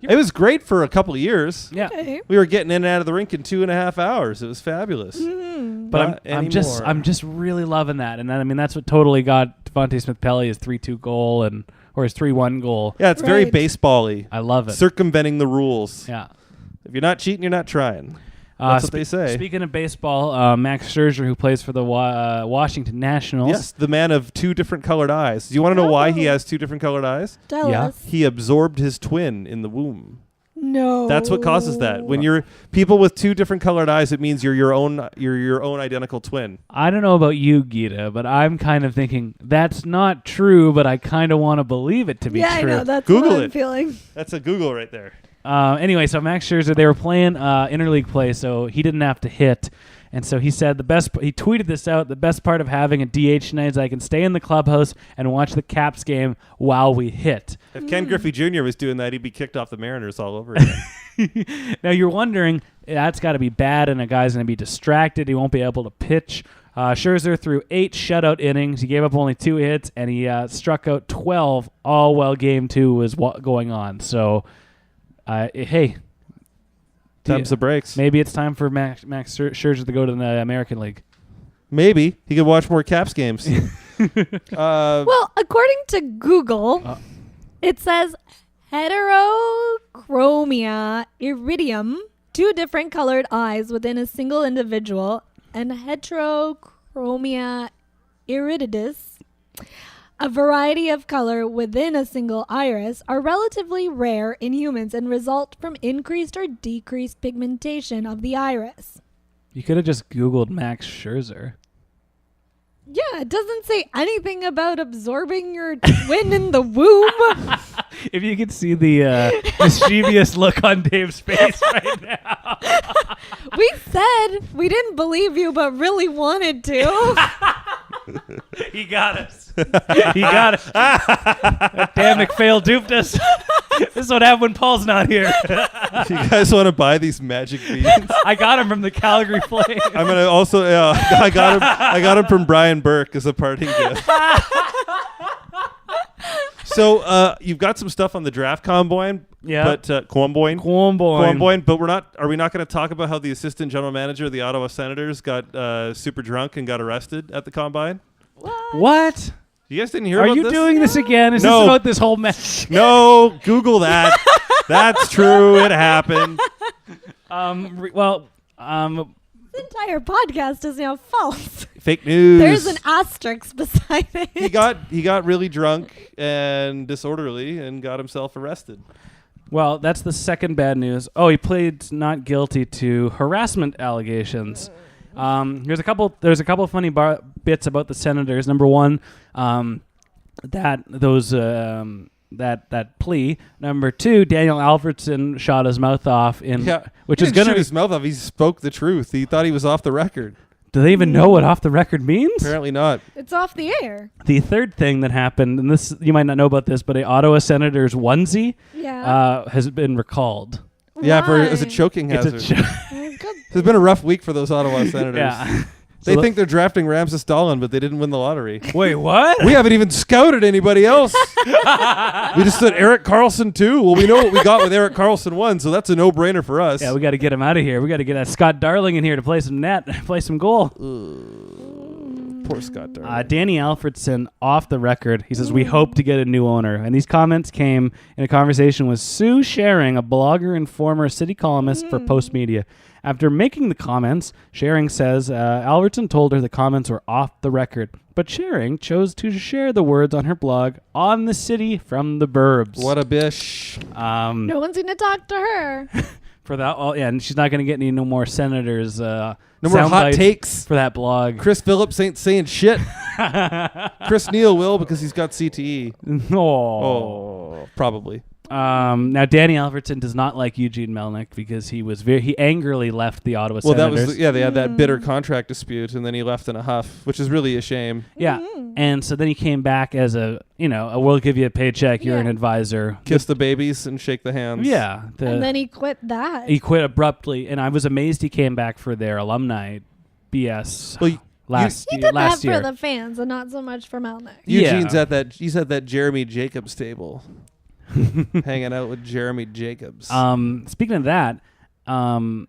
It was great for a couple of years. Yeah, we were getting in and out of the rink in 2.5 hours. It was fabulous. But I'm just really loving that, and that's what totally got Devontae Smith-Pelly his 3-2 goal or his 3-1 goal. Yeah, it's very baseball-y. I love it. Circumventing the rules. Yeah, if you're not cheating, you're not trying. That's what they say. Speaking of baseball, Max Scherzer, who plays for the Washington Nationals. Yes, the man of two different colored eyes. Do you want to know why he has two different colored eyes? Tell us. He absorbed his twin in the womb. No. That's what causes that. When you're people with two different colored eyes, it means you're your own identical twin. I don't know about you, Geeta, but I'm kind of thinking that's not true, but I kind of want to believe it to be true. Yeah, I know. That's Google what I'm it. feeling. That's a Google right there. Anyway, so Max Scherzer, they were playing interleague play, so he didn't have to hit. And so he said he tweeted this out, the best part of having a DH night is I can stay in the clubhouse and watch the Caps game while we hit. If Ken Griffey Jr. was doing that, he'd be kicked off the Mariners all over again. Now you're wondering, that's got to be bad, and a guy's going to be distracted. He won't be able to pitch. Scherzer threw 8 shutout innings. He gave up only 2 hits, and he struck out 12 all while Game 2 was going on. So... hey, Thumbs the brakes. Maybe it's time for Max Scherzer to go to the American League. Maybe he could watch more Caps games. Well, according to Google, it says heterochromia iridium, 2 different colored eyes within a single individual, and heterochromia iridis, a variety of color within a single iris, are relatively rare in humans and result from increased or decreased pigmentation of the iris. You could have just Googled Max Scherzer. Yeah, it doesn't say anything about absorbing your twin in the womb. If you could see the mischievous look on Dave's face right now. We said we didn't believe you, but really wanted to. He got us. He got us. That damn McPhail duped us. This is what happens when Paul's not here. If you guys want to buy these magic beans, I got him from the Calgary Flames. I'm gonna also. I got him from Brian Burke as a parting gift. So you've got some stuff on the draft combine. Yeah. But Combine. But are we not going to talk about how the assistant general manager of the Ottawa Senators got super drunk and got arrested at the combine? What? You guys didn't hear about this? Are you doing this again? Is this about this whole mess? No, Google that. That's true. It happened. This entire podcast is now false. Fake news. There's an asterisk beside it. He got really drunk and disorderly and got himself arrested. Well, that's the second bad news. Oh, he pleads not guilty to harassment allegations. There's a couple funny bits about the Senators. Number one, that plea. Number two, Daniel Alfredson shot his mouth off which is gonna shoot his mouth off. He spoke the truth. He thought he was off the record. Do they even know what off the record means? Apparently not. It's off the air. The third thing that happened, and this you might not know about this, but a Ottawa Senators onesie has been recalled. Yeah, as a choking hazard. It's been a rough week for those Ottawa Senators. Yeah. They think they're drafting Ramses Dahlin, but they didn't win the lottery. Wait, what? We haven't even scouted anybody else. We just said Erik Karlsson 2. Well, we know what we got with Erik Karlsson 1, so that's a no-brainer for us. Yeah, we got to get him out of here. We got to get that Scott Darling in here to play some net, play some goal. Poor Scott Darling. Danny Alfredson, off the record, he says, we hope to get a new owner. And these comments came in a conversation with Sue Sharing, a blogger and former city columnist for Post Media. After making the comments, Sharing says Alfredson told her the comments were off the record. But Sharing chose to share the words on her blog on the city from the burbs. What a bish. No one's going to talk to her. For that, and she's not going to get any no more senators. No more hot takes for that blog. Chris Phillips ain't saying shit. Chris Neal will because he's got CTE. Oh, probably. Now Danny Alfredson does not like Eugene Melnyk because he angrily left the Ottawa Senators. They had that bitter contract dispute, and then he left in a huff, which is really a shame. Yeah, and so then he came back as we'll give you a paycheck. You're an advisor. Kiss the babies and shake the hands. Yeah, and then he quit that. He quit abruptly, and I was amazed he came back for their alumni BS. Well, he did last that year. for the fans and not so much for Melnyk. Eugene's he's at that Jeremy Jacobs table. Hanging out with Jeremy Jacobs. Speaking of that, on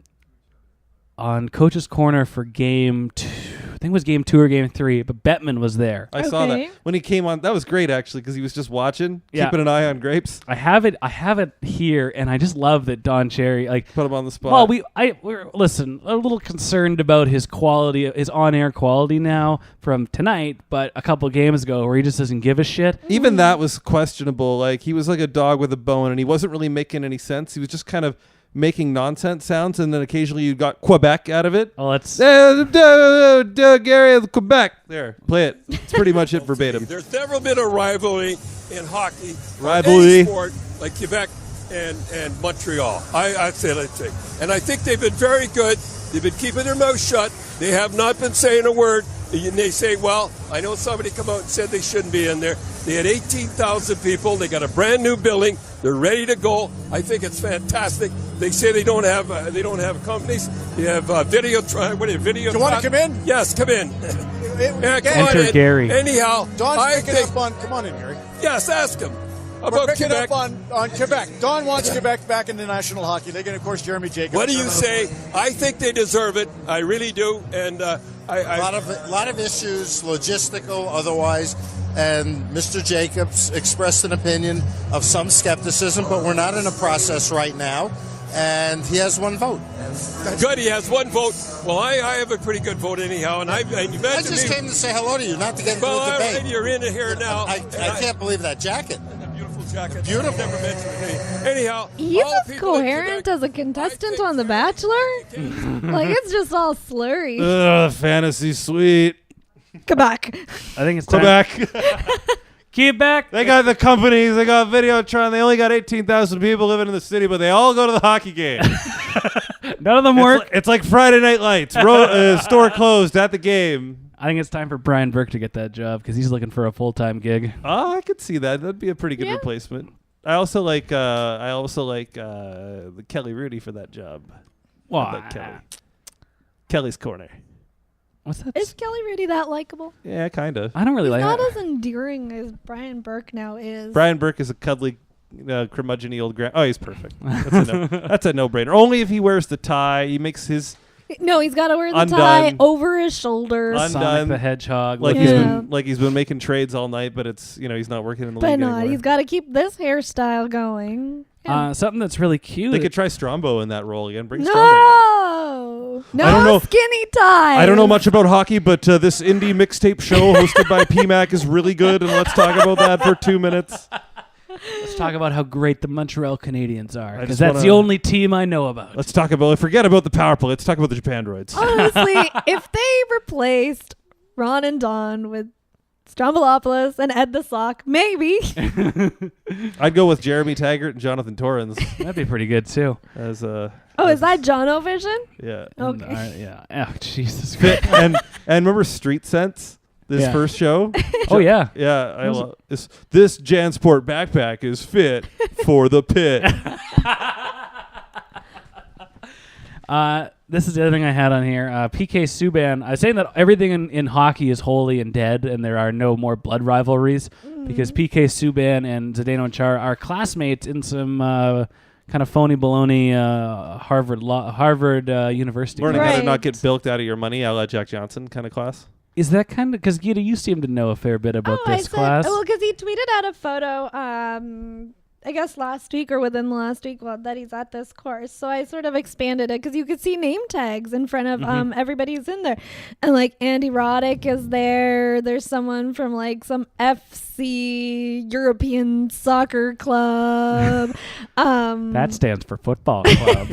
Coach's Corner for game 2, I think it was game 2 or game 3, but Bettman was there. I saw that when he came on. That was great actually because he was just watching, keeping an eye on grapes. I have it here, and I just love that Don Cherry put him on the spot. Well, we're a little concerned about his quality, his on-air quality now from tonight, but a couple games ago where he just doesn't give a shit. Even that was questionable. Like he was like a dog with a bone, and he wasn't really making any sense. He was just kind of making nonsense sounds, and then occasionally you got Quebec out of it. Oh, let's Gary Quebec. There, play it. It's pretty much it verbatim. There's never been a rivalry in hockey, rivalry any sport like Quebec and Montreal. I'd say, and I think they've been very good. They've been keeping their mouth shut. They have not been saying a word. And they say, well, I know somebody come out and said they shouldn't be in there. They had 18,000 people. They got a brand new building. They're ready to go. I think it's fantastic. They say they don't have companies. They have video. Video. Do you want to come in? Yes, come in. Enter Gary. Anyhow, Don's picking up on. Come on in, Gary. Yes, ask him. We're picking up on Quebec. Don wants Quebec back in the National Hockey League, and of course Jeremy Jacobs. What do you say? I think they deserve it. I really do. And a lot of issues, logistical, otherwise. And Mr. Jacobs expressed an opinion of some skepticism, but we're not in a process right now. And he has one vote. Good, he has one vote. Well, I have a pretty good vote anyhow, and I just came to say hello to you, not to get into a debate. Right, you're in here now. I can't believe that jacket. Beautiful jacket. Beautiful. Never mentioned me. Anyhow, he's as coherent as a contestant on The Bachelor. Like it's just all slurry. Ugh, fantasy suite. Quebec. I think it's Quebec. Quebec. They got the companies. They got Videotron. They only got 18,000 people living in the city, but they all go to the hockey game. None of them work. It's like Friday Night Lights. Store closed at the game. I think it's time for Brian Burke to get that job because he's looking for a full-time gig. Oh, I could see that. That'd be a pretty good replacement. I also like the Kelly Rudy for that job. Why? Kelly's Corner. What's that? Is Kelly Rudy that likable? Yeah, kind of. I don't really like not it. as endearing as Brian Burke now is. Brian Burke is a cuddly, curmudgeon-y old Oh, he's perfect. That's a no-brainer. Only if he wears the tie. He makes his... No, he's got to wear the tie over his shoulders. Sonic the Hedgehog. He's been making trades all night, but it's he's not working in the league anymore. He's got to keep this hairstyle going. Yeah. Something that's really cute. They could try Strombo in that role again. Bring Strombo. No, I don't know. Skinny tie. I don't know much about hockey, but this indie mixtape show hosted by PMAC is really good, and let's talk about that for 2 minutes. Let's talk about how great the Montreal Canadiens are, because that's the only team I know about. Let's talk about. Forget about the power play. Let's talk about the Japan droids. Honestly, if they replaced Ron and Don with Strombolopoulos and Ed the Sock, maybe. I'd go with Jeremy Taggart and Jonathan Torrens. That'd be pretty good too. Is that John O'Vision? Yeah. Okay. Yeah. Oh, Jesus Christ. and remember Street Sense? This first show? Oh, yeah. Yeah. I love this JanSport backpack is fit for the pit. This is the other thing I had on here. PK Subban. I was saying that everything in hockey is holy and dead, and there are no more blood rivalries because PK Subban and Zdeno Chara are classmates in some kind of phony baloney Harvard University. Learning how to not get bilked out of your money, a la Jack Johnson kind of class. Is that kind of because Geeta, you seem to know a fair bit about this class? Well, because he tweeted out a photo. I guess last week or within the last week that he's at this course. So I sort of expanded it because you could see name tags in front of everybody who's in there. And like Andy Roddick is there. There's someone from like some FC European soccer club. That stands for football club.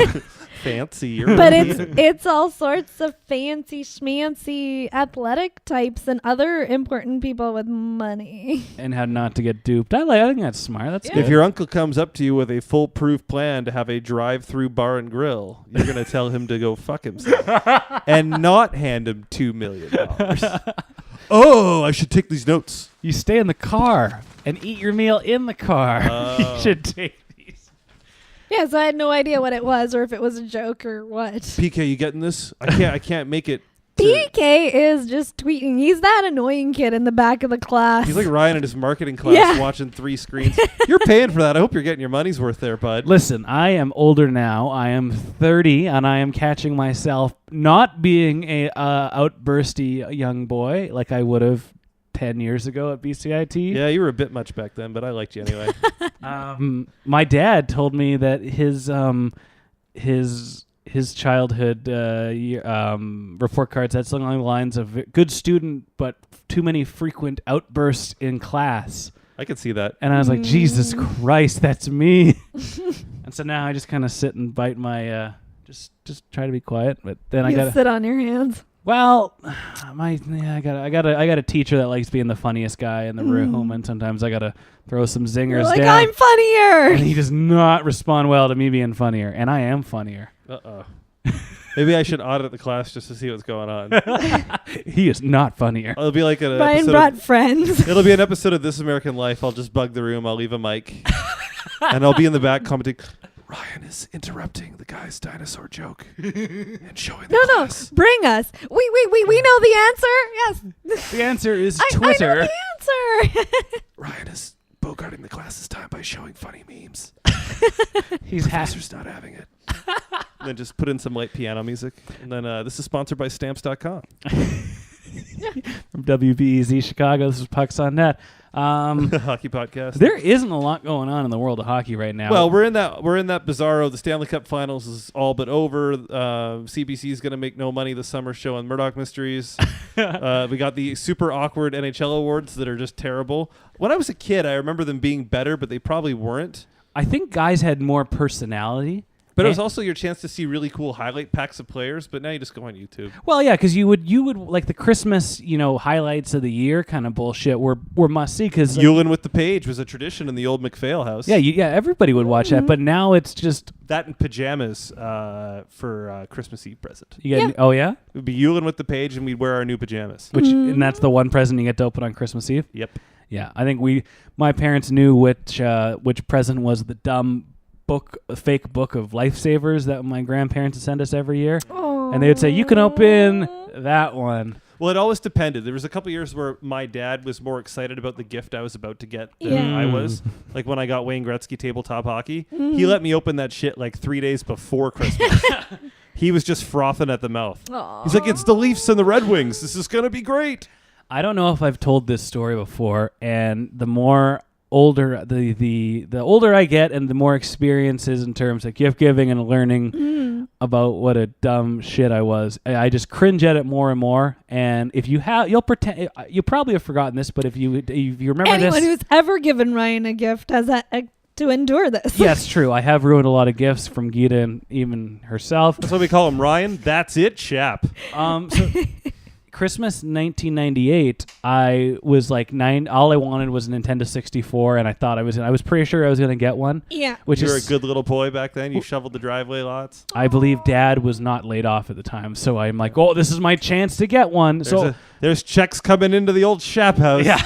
Fancy. But it's all sorts of fancy schmancy athletic types and other important people with money. And how not to get duped. I think that's smart. That's good. If your uncle comes up to you with a foolproof plan to have a drive-through bar and grill, you're going to tell him to go fuck himself and not hand him $2 million. Oh, I should take these notes. You stay in the car and eat your meal in the car. You should take these. Yeah, so I had no idea what it was or if it was a joke or what. PK, you getting this? I can't make it. PK is just tweeting. He's that annoying kid in the back of the class. He's like Ryan in his marketing class watching 3 screens. You're paying for that. I hope you're getting your money's worth there, bud. Listen, I am older now. I am 30, and I am catching myself not being a outbursty young boy like I would have 10 years ago at BCIT. Yeah, you were a bit much back then, but I liked you anyway. My dad told me that his childhood report cards had something along the lines of good student, but too many frequent outbursts in class. I could see that. And I was like, Jesus Christ, that's me. And so now I just kind of sit and bite my, just try to be quiet. But then I gotta sit on your hands. Well, I got a teacher that likes being the funniest guy in the room, and sometimes I gotta throw some zingers like, down. I'm funnier. And he does not respond well to me being funnier, and I am funnier. Maybe I should audit the class just to see what's going on. He is not funnier. It'll be like an Brian brought friends. It'll be an episode of This American Life. I'll just bug the room. I'll leave a mic, and I'll be in the back commenting. Ryan is interrupting the guy's dinosaur joke and showing the class. No, bring us. We know the answer. Yes. The answer is Twitter. I know the answer. Ryan is bogarting the class this time by showing funny memes. Professor's not having it. And then just put in some light piano music. And then this is sponsored by Stamps.com. From WBEZ Chicago, this is Pucks on Net. Hockey podcast. There isn't a lot going on in the world of hockey right now. Well, we're in that bizarro. The Stanley Cup Finals is all but over. CBC is going to make no money this summer showing Murdoch Mysteries. We got the super awkward NHL awards that are just terrible. When I was a kid, I remember them being better, but they probably weren't. I think guys had more personality. But it was also your chance to see really cool highlight packs of players, but now you just go on YouTube. Well, yeah, because you would like the Christmas, highlights of the year kind of bullshit were must see. Because Yulin with the page was a tradition in the old McPhail house. Yeah, everybody would watch that, but now it's just that in pajamas for Christmas Eve present. Oh yeah, it would be Yulin with the page, and we'd wear our new pajamas. And that's the one present you get to open on Christmas Eve. Yep. Yeah, I think my parents knew which present was the dumb fake book of lifesavers that my grandparents would send us every year. Aww. And they would say, you can open that one. Well, it always depended. There was a couple years where my dad was more excited about the gift I was about to get than I was. Like when I got Wayne Gretzky tabletop hockey, he let me open that shit like 3 days before Christmas. He was just frothing at the mouth. Aww. He's like, it's the Leafs and the Red Wings. This is going to be great. I don't know if I've told this story before, and the more older the older I get and the more experiences in terms of gift giving and learning about what a dumb shit I was, I just cringe at it more and more. And if you have, you'll pretend you probably have forgotten this, but if you remember anyone who's ever given Ryan a gift has to endure this. Yeah, it's true. I have ruined a lot of gifts from Geeta and even herself. That's why we call him Ryan. That's it, chap. So Christmas 1998, I was like 9. All I wanted was a Nintendo 64, and I thought I was pretty sure I was going to get one. Yeah. You were a good little boy back then. You shoveled the driveway lots. I believe Dad was not laid off at the time, so I'm like, oh, this is my chance to get one. There's checks coming into the old Shap house. Yeah.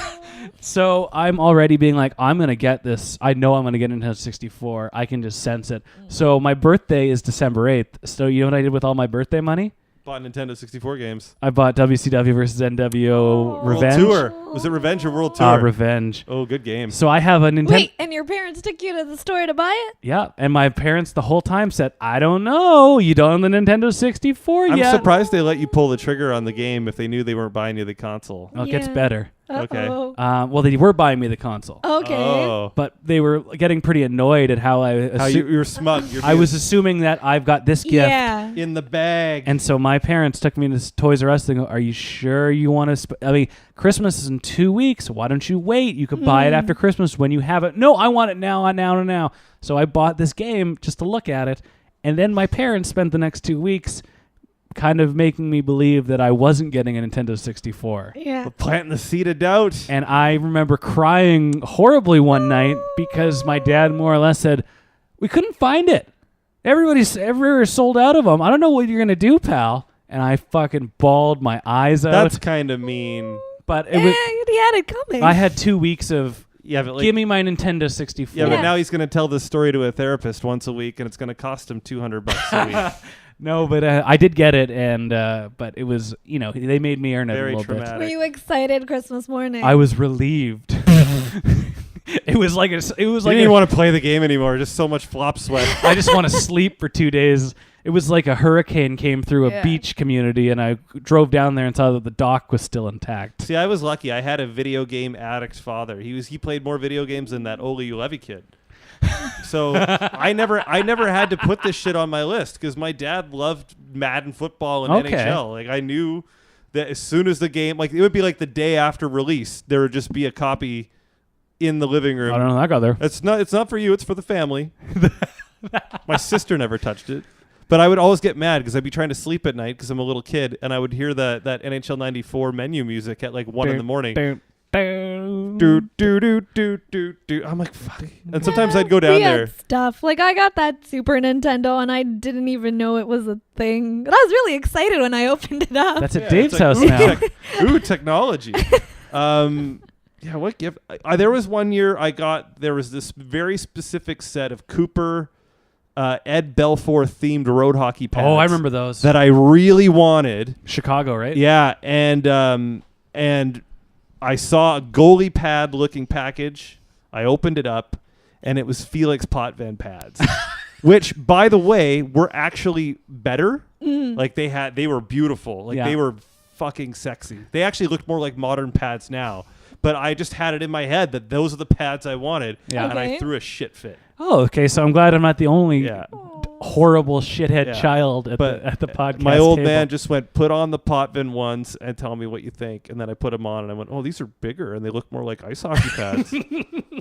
So I'm already being like, I'm going to get this. I know I'm going to get Nintendo 64. I can just sense it. So my birthday is December 8th. So you know what I did with all my birthday money? Bought Nintendo 64 games. I bought WCW versus NWO Revenge. World Tour. Was it Revenge or World Tour? Revenge. Oh, good game. So I have a Nintendo. Wait, and your parents took you to the store to buy it? Yeah, and my parents the whole time said, I don't know. You don't own the Nintendo 64 yet. I'm surprised they let you pull the trigger on the game if they knew they weren't buying you the console. Oh, it gets better. Okay. Well, they were buying me the console. Okay. Oh. But they were getting pretty annoyed at how you're smug. I was assuming that I've got this gift in the bag. And so my parents took me to Toys R Us and go, are you sure you want to I mean, Christmas is in 2 weeks. Why don't you wait? You could buy it after Christmas when you have it. No, I want it now. So I bought this game just to look at it. And then my parents spent the next 2 weeks kind of making me believe that I wasn't getting a Nintendo 64. Yeah. Planting the seed of doubt. And I remember crying horribly one night because my dad more or less said, we couldn't find it. Everywhere sold out of them. I don't know what you're going to do, pal. And I fucking bawled my eyes out. That's kind of mean. But it was, he had it coming. I had 2 weeks of, but like, give me my Nintendo 64. Yeah, but now he's going to tell this story to a therapist once a week, and it's going to cost him $200 a week. No, but I did get it, and but it was, they made me earn it Very a little traumatic. Were you excited Christmas morning? I was relieved. It was like you didn't even want to play the game anymore. Just so much flop sweat. I just want to sleep for 2 days. It was like a hurricane came through a beach community, and I drove down there and saw that the dock was still intact. See, I was lucky. I had a video game addict father. He played more video games than that Ole Ulevy kid. So I never had to put this shit on my list because my dad loved Madden football and NHL. Like I knew that as soon as the game, like it would be like the day after release, there would just be a copy in the living room. I don't know how that got there. It's not for you. It's for the family. My sister never touched it. But I would always get mad because I'd be trying to sleep at night because I'm a little kid, and I would hear that NHL 94 menu music at like 1 in the morning. Do, do, do, do, do, do. I'm like, fuck. And sometimes I'd go down there. Stuff. Like, I got that Super Nintendo, and I didn't even know it was a thing. But I was really excited when I opened it up. That's at Dave's house now. Ooh, technology. Yeah, what gift? There was one year there was this very specific set of Cooper Ed Belfour themed road hockey pads. Oh, I remember those. That I really wanted. Chicago, right? Yeah, and I saw a goalie pad looking package. I opened it up, and it was Felix Potvin pads, which, by the way, were actually better. Like they were beautiful. Like they were fucking sexy. They actually looked more like modern pads now. But I just had it in my head that those are the pads I wanted, and I threw a shit fit. Oh, okay. So I'm glad I'm not the only horrible shithead child at the podcast. My old table. man just went, put on the Potvin ones and tell me what you think. And then I put them on, and I went, oh, these are bigger, and they look more like ice hockey pads.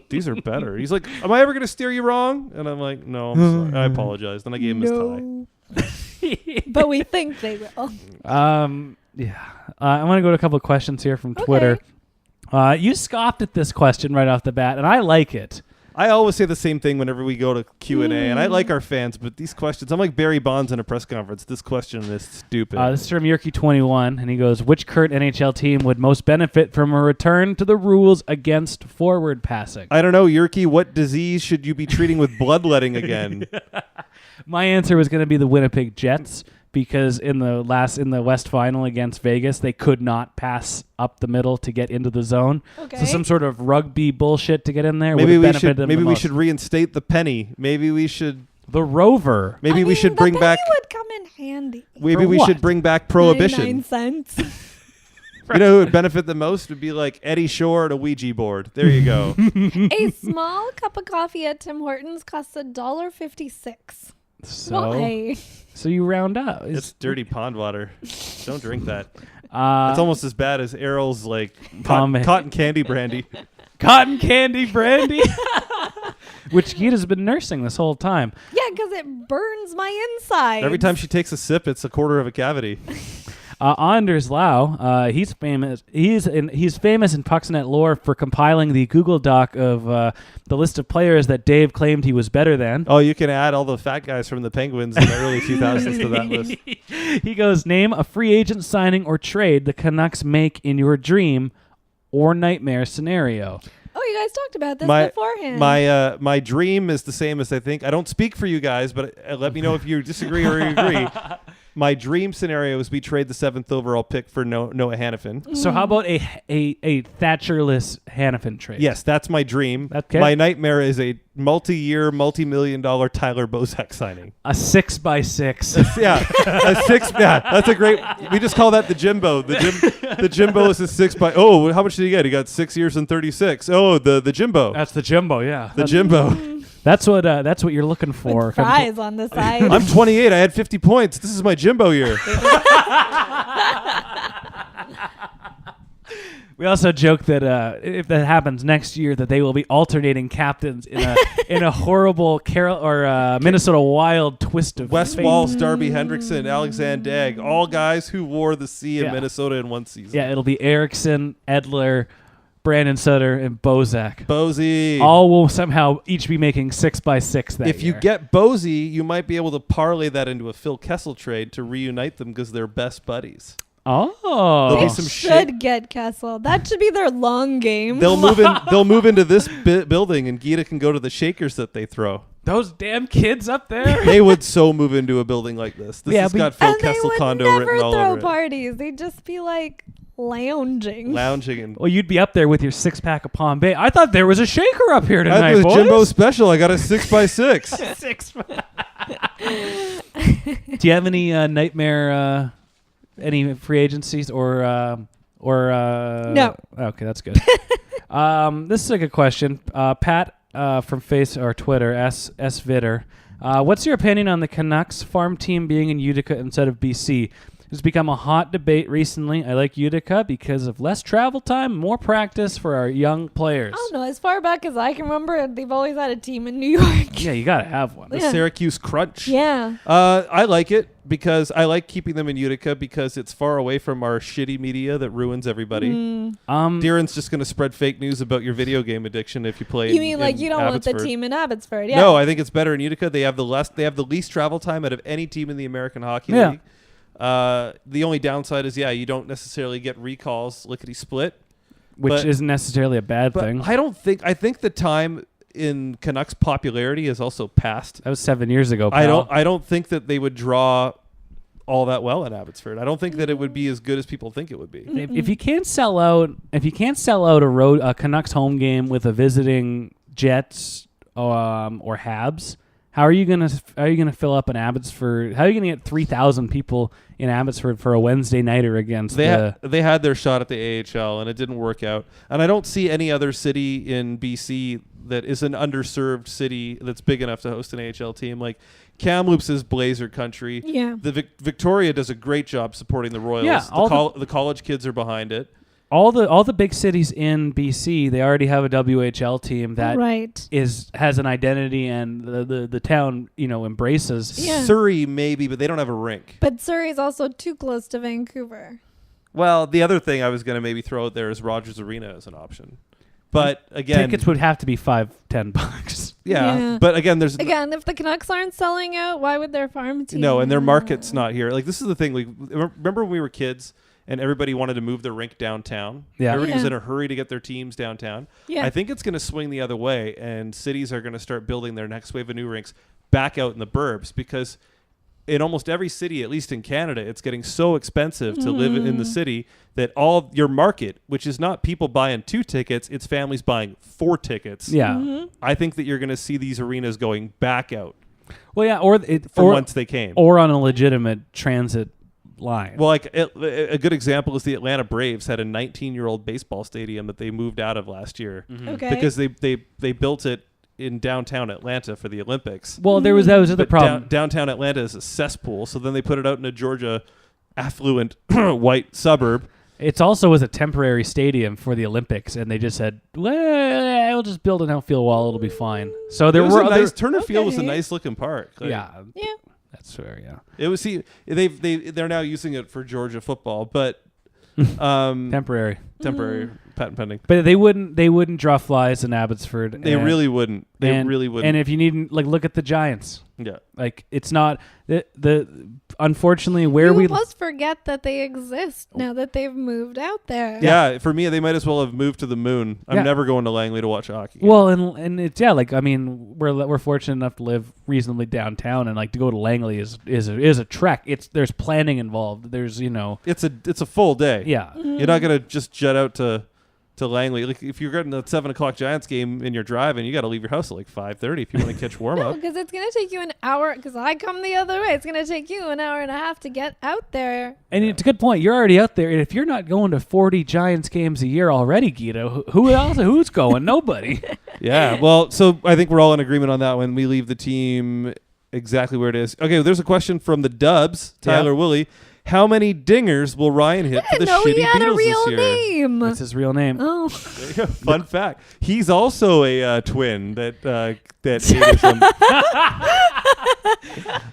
These are better. He's like, am I ever going to steer you wrong? And I'm like, no, I'm sorry. I apologize. Then I gave him his tie. But we think they will. Yeah. I want to go to a couple of questions here from Twitter. You scoffed at this question right off the bat, and I like it. I always say the same thing whenever we go to Q&A, and I like our fans, but these questions, I'm like Barry Bonds in a press conference. This question is stupid. This is from Yerky21, and he goes, which current NHL team would most benefit from a return to the rules against forward passing? I don't know, Yerky, what disease should you be treating with bloodletting again? My answer was going to be the Winnipeg Jets, because in the West Final against Vegas, they could not pass up the middle to get into the zone. Okay. So some sort of rugby bullshit to get in there would have benefited them. Maybe we should reinstate the penny. Maybe we should the rover. Maybe we should bring back. The penny would come in handy. Maybe we should bring back prohibition. 99 cents. You know who would benefit the most would be like Eddie Shore at a Ouija board. There you go. A small cup of coffee at Tim Hortons costs $1.56. So, why? So you round up. It's dirty pond water. Don't drink that. It's almost as bad as Errol's like cotton candy brandy. Cotton candy brandy? Which Geeta's been nursing this whole time. Yeah, because it burns my inside. Every time she takes a sip, it's a quarter of a cavity. Anders Lau, he's famous. He's famous in Pucksnet lore for compiling the Google Doc of the list of players that Dave claimed he was better than. Oh, you can add all the fat guys from the Penguins in the early 2000s to that list. He goes, name a free agent signing or trade the Canucks make in your dream, or nightmare scenario? Oh, you guys talked about this beforehand. My dream is the same as I think. I don't speak for you guys, but let me know if you disagree or you agree. My dream scenario is we trade the 7th overall pick for Noah Hanifin. So how about a Thatcherless Hanifin trade? Yes, that's my dream. Okay. My nightmare is a multi-year, multi-million-dollar Tyler Bozak signing. A 6x6. A 6. Yeah, that's a great. We just call that the Jimbo. The Jimbo is a 6x. Oh, how much did he get? He got 6 years and 36. Oh, the Jimbo. That's the Jimbo. Yeah. The Jimbo. That's what you're looking for. With fries on the side. I'm 28. I had 50 points. This is my Jimbo year. We also joke that if that happens next year, that they will be alternating captains in a horrible Minnesota Wild twist of Wes fate. Walsh, Darby Hendrickson, Alexander Dagg, all guys who wore the C in Minnesota in one season. Yeah, it'll be Erickson, Edler, Brandon Sutter, and Bozak. Bosey. All will somehow each be making 6x6 that If year. you get Bosey, you might be able to parlay that into a Phil Kessel trade to reunite them because they're best buddies. Oh, There'll They be some should get Kessel. That should be their long game. They'll move in. They'll move into this building, and Geeta can go to the shakers that they throw. Those damn kids up there. They would so move into a building like this. This has got Phil and Kessel they would condo never written all throw over parties. They'd just be like lounging. Lounging and. Well, you'd be up there with your 6-pack of Palm Bay. I thought there was a shaker up here tonight, That was boys. Jimbo special. I got a 6x6. 6. Do you have any nightmare? Any free agencies or No. Okay, that's good. This is a good question. Pat from Twitter, S Vitter. What's your opinion on the Canucks farm team being in Utica instead of BC? It's become a hot debate recently. I like Utica because of less travel time, more practice for our young players. I don't know. As far back as I can remember, they've always had a team in New York. Yeah, you got to have one. The Syracuse Crunch. Yeah. I like it because I like keeping them in Utica because it's far away from our shitty media that ruins everybody. Darren's just going to spread fake news about your video game addiction if you play. You mean like you don't Abbotsford. want the team in Abbotsford? Yeah. No, I think it's better in Utica. They have the least travel time out of any team in the American Hockey League. The only downside is, you don't necessarily get recalls lickety split, which isn't necessarily a bad thing. I think the time in Canucks popularity is also past. That was 7 years ago, pal. I don't think that they would draw all that well in Abbotsford. I don't think that it would be as good as people think it would be. If you can't sell out, a Canucks home game with a visiting Jets or Habs, how are you gonna fill up an Abbotsford? How are you gonna get 3,000 people in Abbotsford for a Wednesday nighter against they had their shot at the AHL and it didn't work out. And I don't see any other city in BC that is an underserved city that's big enough to host an AHL team. Like Kamloops is Blazer country. Yeah. The Victoria does a great job supporting the Royals. Yeah, the college kids are behind it. All the big cities in BC, they already have a WHL team that has an identity, and the town embraces. Yeah. Surrey maybe, but they don't have a rink. But Surrey's also too close to Vancouver. Well, the other thing I was going to maybe throw out there is Rogers Arena as an option. But again, tickets would have to be $5-10. Yeah, but again, if the Canucks aren't selling out, why would their farm team? No, and their market's not here. Like this is the thing. Like remember when we were kids and everybody wanted to move their rink downtown? Yeah, everybody was in a hurry to get their teams downtown. Yeah, I think it's going to swing the other way, and cities are going to start building their next wave of new rinks back out in the burbs because in almost every city, at least in Canada, it's getting so expensive to live in the city that all your market, which is not people buying 2 tickets, it's families buying 4 tickets. Yeah. I think that you're going to see these arenas going back out. Well, yeah, once they came. Or on a legitimate transit line. Well, like a good example is the Atlanta Braves had a 19-year-old baseball stadium that they moved out of last year because they built it in downtown Atlanta for the Olympics. Well, that was the problem. Downtown Atlanta is a cesspool, so then they put it out in a Georgia affluent white suburb. It also was a temporary stadium for the Olympics, and they just said, "Well, we'll just build an outfield wall; it'll be fine." So there were Turner Field was a nice looking park. Like, yeah, that's fair. Yeah, it was. They're now using it for Georgia football, but temporary. Patent pending. But they wouldn't draw flies in Abbotsford. They really wouldn't. They really wouldn't. And if you need, look at the Giants. Yeah. Like it's not the unfortunately where we almost forget that they exist now that they've moved out there. Yeah, for me, they might as well have moved to the moon. I'm never going to Langley to watch hockey. Well, and it's like I mean, we're fortunate enough to live reasonably downtown, and like to go to Langley is a trek. There's planning involved. There's it's a full day. Yeah, you're not gonna just jet out to Langley. Like if you're getting a 7:00 Giants game and you're driving, you got to leave your house at like 5:30 if you want to catch warm up. Because it's gonna take you an hour. Because I come the other way. It's gonna take you an hour and a half to get out there. And it's a good point. You're already out there, and if you're not going to 40 Giants games a year already, Geeta, who else? Who's going? Nobody. Yeah. Well, so I think we're all in agreement on that when we leave the team exactly where it is. Okay. There's a question from the Dubs, Tyler Woolley. How many dingers will Ryan hit for the shitty he had Beatles a real this year? name. That's his real name. Oh. Fun fact. He's also a twin that hated him.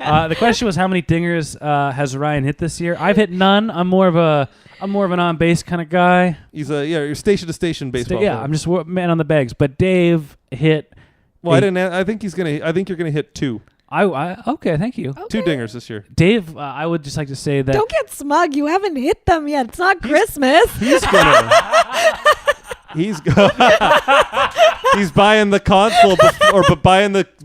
The question was how many dingers has Ryan hit this year? I've hit none. I'm more of an on base kind of guy. He's you're station to station baseball player. I'm just man on the bags. But Dave hit. Well, I think you're gonna hit 2. Okay, thank you. Okay. 2 dingers this year. Dave, I would just like to say that. Don't get smug. You haven't hit them yet. It's not Christmas. He's buying the console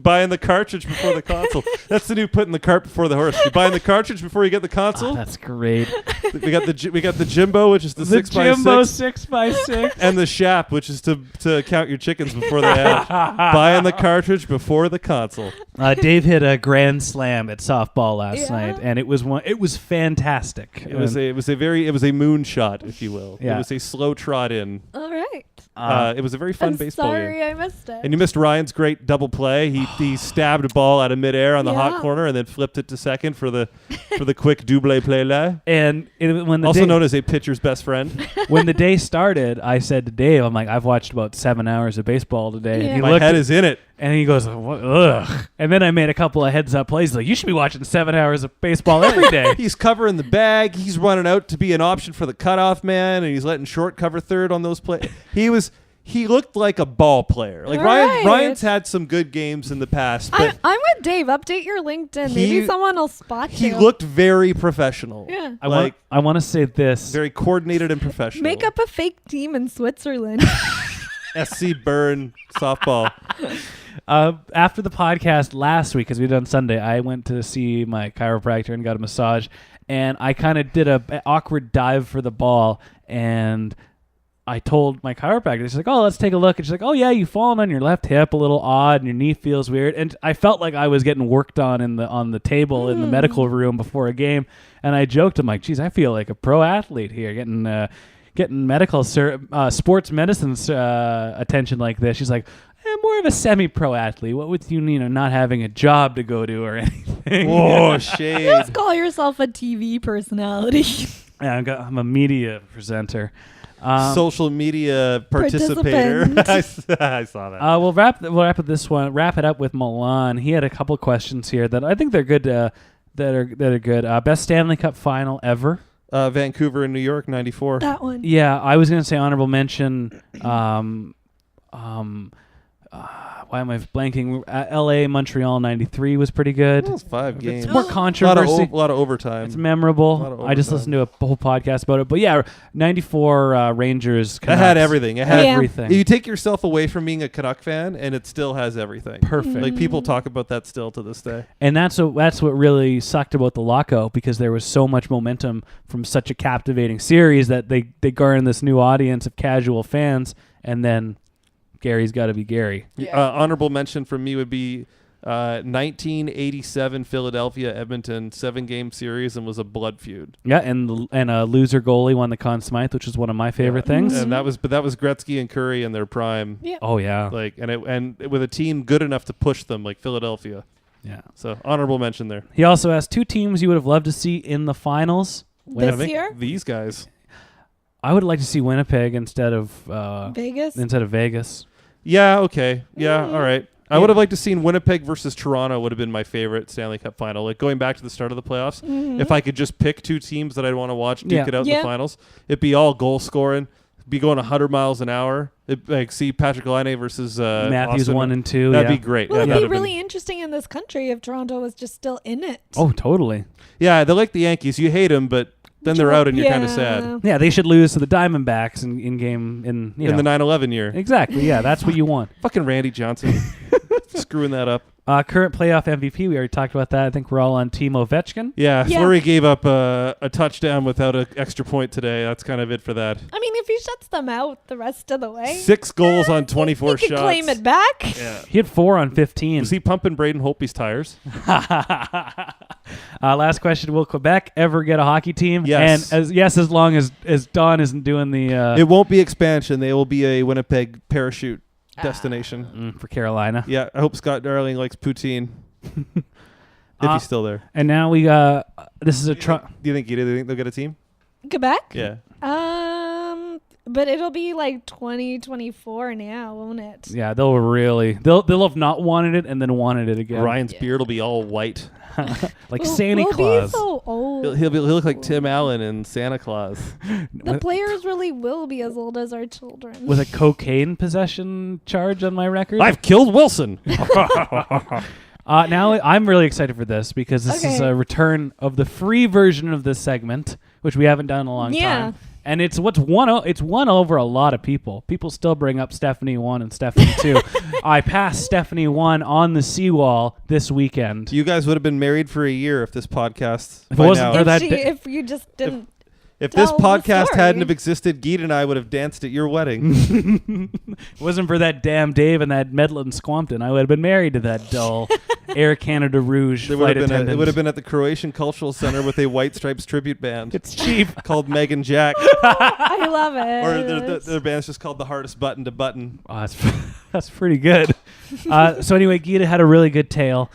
buying the cartridge before the console. That's the new putting the cart before the horse. You're buying the cartridge before you get the console. Oh, that's great. We got the Jimbo, which is the 6x6. Jimbo 6x6. And the Shap, which is to count your chickens before they hatch. Buying the cartridge before the console. Dave hit a grand slam at softball last night, and it was fantastic. It was a moon shot, if you will. Yeah. It was a slow trot in. All right. It was a very fun baseball game. Sorry, I missed it. And you missed Ryan's great double play. He stabbed a ball out of midair on the hot corner and then flipped it to second for the quick double play là. And when also known as a pitcher's best friend. When the day started, I said to Dave, I'm like, I've watched about 7 hours of baseball today. Yeah. And My head is in it. And he goes, ugh. And then I made a couple of heads up plays. He's like, you should be watching 7 hours of baseball every day. He's covering the bag. He's running out to be an option for the cutoff man, and he's letting short cover third on those plays. He looked like a ball player. Like Ryan's had some good games in the past. But I'm with Dave. Update your LinkedIn. Maybe someone will spot you. He looked very professional. Yeah. I want to say this. Very coordinated and professional. Make up a fake team in Switzerland. SC Bern softball. After the podcast last week, because we did on Sunday, I went to see my chiropractor and got a massage, and I kind of did an awkward dive for the ball, and I told my chiropractor, she's like, oh, let's take a look. And she's like, oh, yeah, you've fallen on your left hip a little odd and your knee feels weird. And I felt like I was getting worked on on the table in the medical room before a game. And I joked, I'm like, geez, I feel like a pro athlete here getting medical sports medicine attention like this. She's like, I'm more of a semi-pro athlete. What with you not having a job to go to or anything? Oh, shade. Just call yourself a TV personality. Yeah, I'm a media presenter. Social media participator. I saw that. We'll wrap it up with Milan. He had a couple questions here that I think they're good. That are good. Best Stanley Cup Final ever. Vancouver and New York, 94. That one. Yeah, I was gonna say honorable mention. Why am I blanking? L.A. Montreal '93 was pretty good. That was 5 games. It's more controversy. A lot of overtime. It's memorable. I just listened to a whole podcast about it. But yeah, '94 Rangers. It had everything. It had everything. You take yourself away from being a Canuck fan, and it still has everything. Perfect. Like people talk about that still to this day. And that's what really sucked about the lockout, because there was so much momentum from such a captivating series that they garnered this new audience of casual fans, and then Gary's got to be Gary. Honorable mention from me would be 1987 Philadelphia Edmonton 7-game series, and was a blood feud. Yeah, and a loser goalie won the Conn Smythe, which is one of my favorite things. And that was Gretzky and Curry in their prime. Yeah. Oh yeah. And with a team good enough to push them, like Philadelphia. Yeah. So honorable mention there. He also asked 2 teams you would have loved to see in the finals this year. These guys. I would like to see Winnipeg instead of Vegas. Yeah, okay. Yeah, all right. I would have liked to seen Winnipeg versus Toronto would have been my favorite Stanley Cup final. Like going back to the start of the playoffs, if I could just pick 2 teams that I'd want to watch duke it out in the finals, it'd be all goal scoring, be going 100 miles an hour. See Patrick Laine versus Matthews Austin. 1 and 2. That'd be great. Well, Yeah, it'd be really interesting in this country if Toronto was just still in it. Oh, totally. Yeah, they're like the Yankees. You hate them, but then they're out and you're kind of sad. Yeah, they should lose to the Diamondbacks in game in the 9/11 year. Exactly. Yeah, that's what you want. Fucking Randy Johnson screwing that up. Current playoff MVP. We already talked about that. I think we're all on Team Ovechkin. Yeah, Fleury gave up a touchdown without an extra point today. That's kind of it for that. I mean, if he shuts them out the rest of the way, 6 goals on 24 he shots. could claim it back. Yeah. He had 4 on 15. Was he pumping Braden Holtby's tires? Last question: will Quebec ever get a hockey team? Yes. And as long as Don isn't doing the. It won't be expansion. They will be a Winnipeg parachute destination for Carolina. Yeah, I hope Scott Darling likes poutine. If he's still there. And now we this is a do you think they'll get a team? Quebec? Yeah. But it'll be like 2024 now, won't it? Yeah, they'll have not wanted it and then wanted it again. Ryan's beard will be all white. Like Santa Claus. We'll be so old. He'll look like Tim Allen in Santa Claus. The players really will be as old as our children. With a cocaine possession charge on my record. I've killed Wilson. Now I'm really excited for this because this is a return of the free version of this segment, which we haven't done in a long time. And it's won over a lot of people. People still bring up Stephanie 1 and Stephanie 2. I passed Stephanie 1 on the seawall this weekend. You guys would have been married for a year if this podcast. If you just didn't. If this podcast hadn't have existed, Geeta and I would have danced at your wedding. It wasn't for that damn Dave and that Medlin Squampton, I would have been married to that dull Air Canada Rouge flight attendant. It would have been at the Croatian Cultural Center with a White Stripes tribute band. It's cheap. Called Megan Jack. I love it. Or their band's just called The Hardest Button to Button. Oh, that's pretty good. So anyway, Geeta had a really good tale.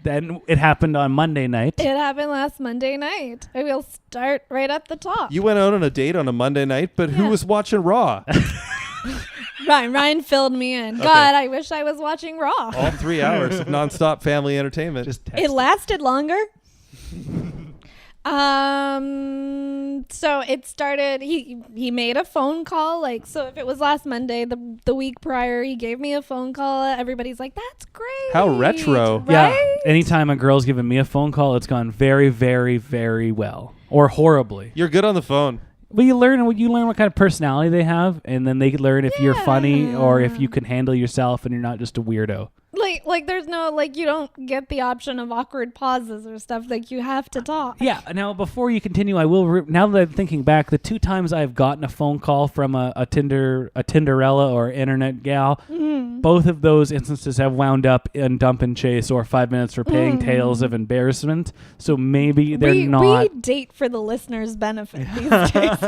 Then it happened on Monday night. It happened last Monday night. I will start right at the top. You went out on a date on a Monday night, but who was watching Raw? Ryan filled me in. Okay. God, I wish I was watching Raw. All 3 hours of nonstop family entertainment. It lasted longer. So it started, he made a phone call, so if it was last Monday, the week prior, he gave me a phone call. Everybody's like, that's great. How retro. Right? Yeah. Anytime a girl's given me a phone call, it's gone very, very, very well. Or horribly. You're good on the phone. Well, you learn what kind of personality they have, and then they learn if you're funny or if you can handle yourself and you're not just a weirdo. Like there's no, you don't get the option of awkward pauses or stuff. You have to talk. Yeah. Now, before you continue, I will, now that I'm thinking back, the 2 times I've gotten a phone call from a Tinderella or internet gal, both of those instances have wound up in Dump and Chase or 5 Minutes for Paying Tales of Embarrassment. So maybe they're not. We date for the listener's benefit these days.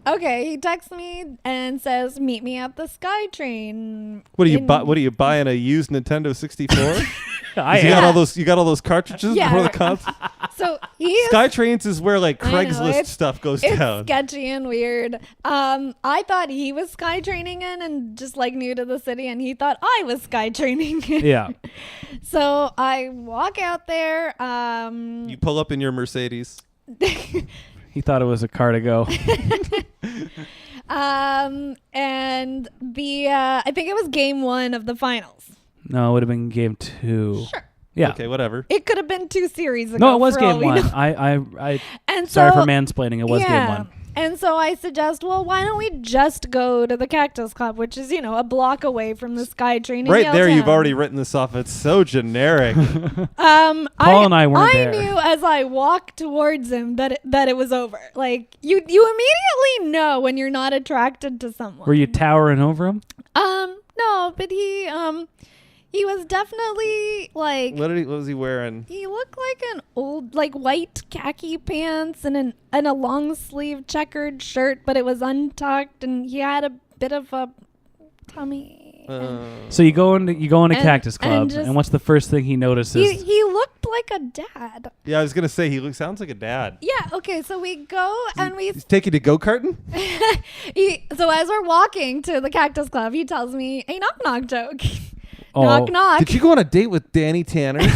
Okay, he texts me and says, "Meet me at the SkyTrain." What are you buying, a used Nintendo 64? You got all those cartridges before the concert. So SkyTrains is where Craigslist stuff goes down. It's sketchy and weird. I thought he was SkyTraining in and just new to the city, and he thought I was SkyTraining in. Yeah. So I walk out there. You pull up in your Mercedes. He thought it was a car to go. And I think it was game 1 of the finals. No, it would have been game 2. Sure. Yeah. Okay, whatever. It could have been 2 series ago. No, it was game 1. Sorry for mansplaining. It was game 1. And so I suggest, why don't we just go to the Cactus Club, which is, a block away from the SkyTrain. Right there, you've already written this off. It's so generic. Paul and I weren't there. I knew as I walked towards him that it was over. You immediately know when you're not attracted to someone. Were you towering over him? No, but he was definitely What was he wearing? He looked like an old white khaki pants and a long sleeve checkered shirt, but it was untucked, and he had a bit of a tummy. So you go into Cactus Club, and what's the first thing he notices? He looked like a dad. Yeah, I was gonna say sounds like a dad. Yeah. Okay. So we go and he's taking to go-karting. So as we're walking to the Cactus Club, he tells me a knock joke. Oh. Knock knock. Did you go on a date with Danny Tanner?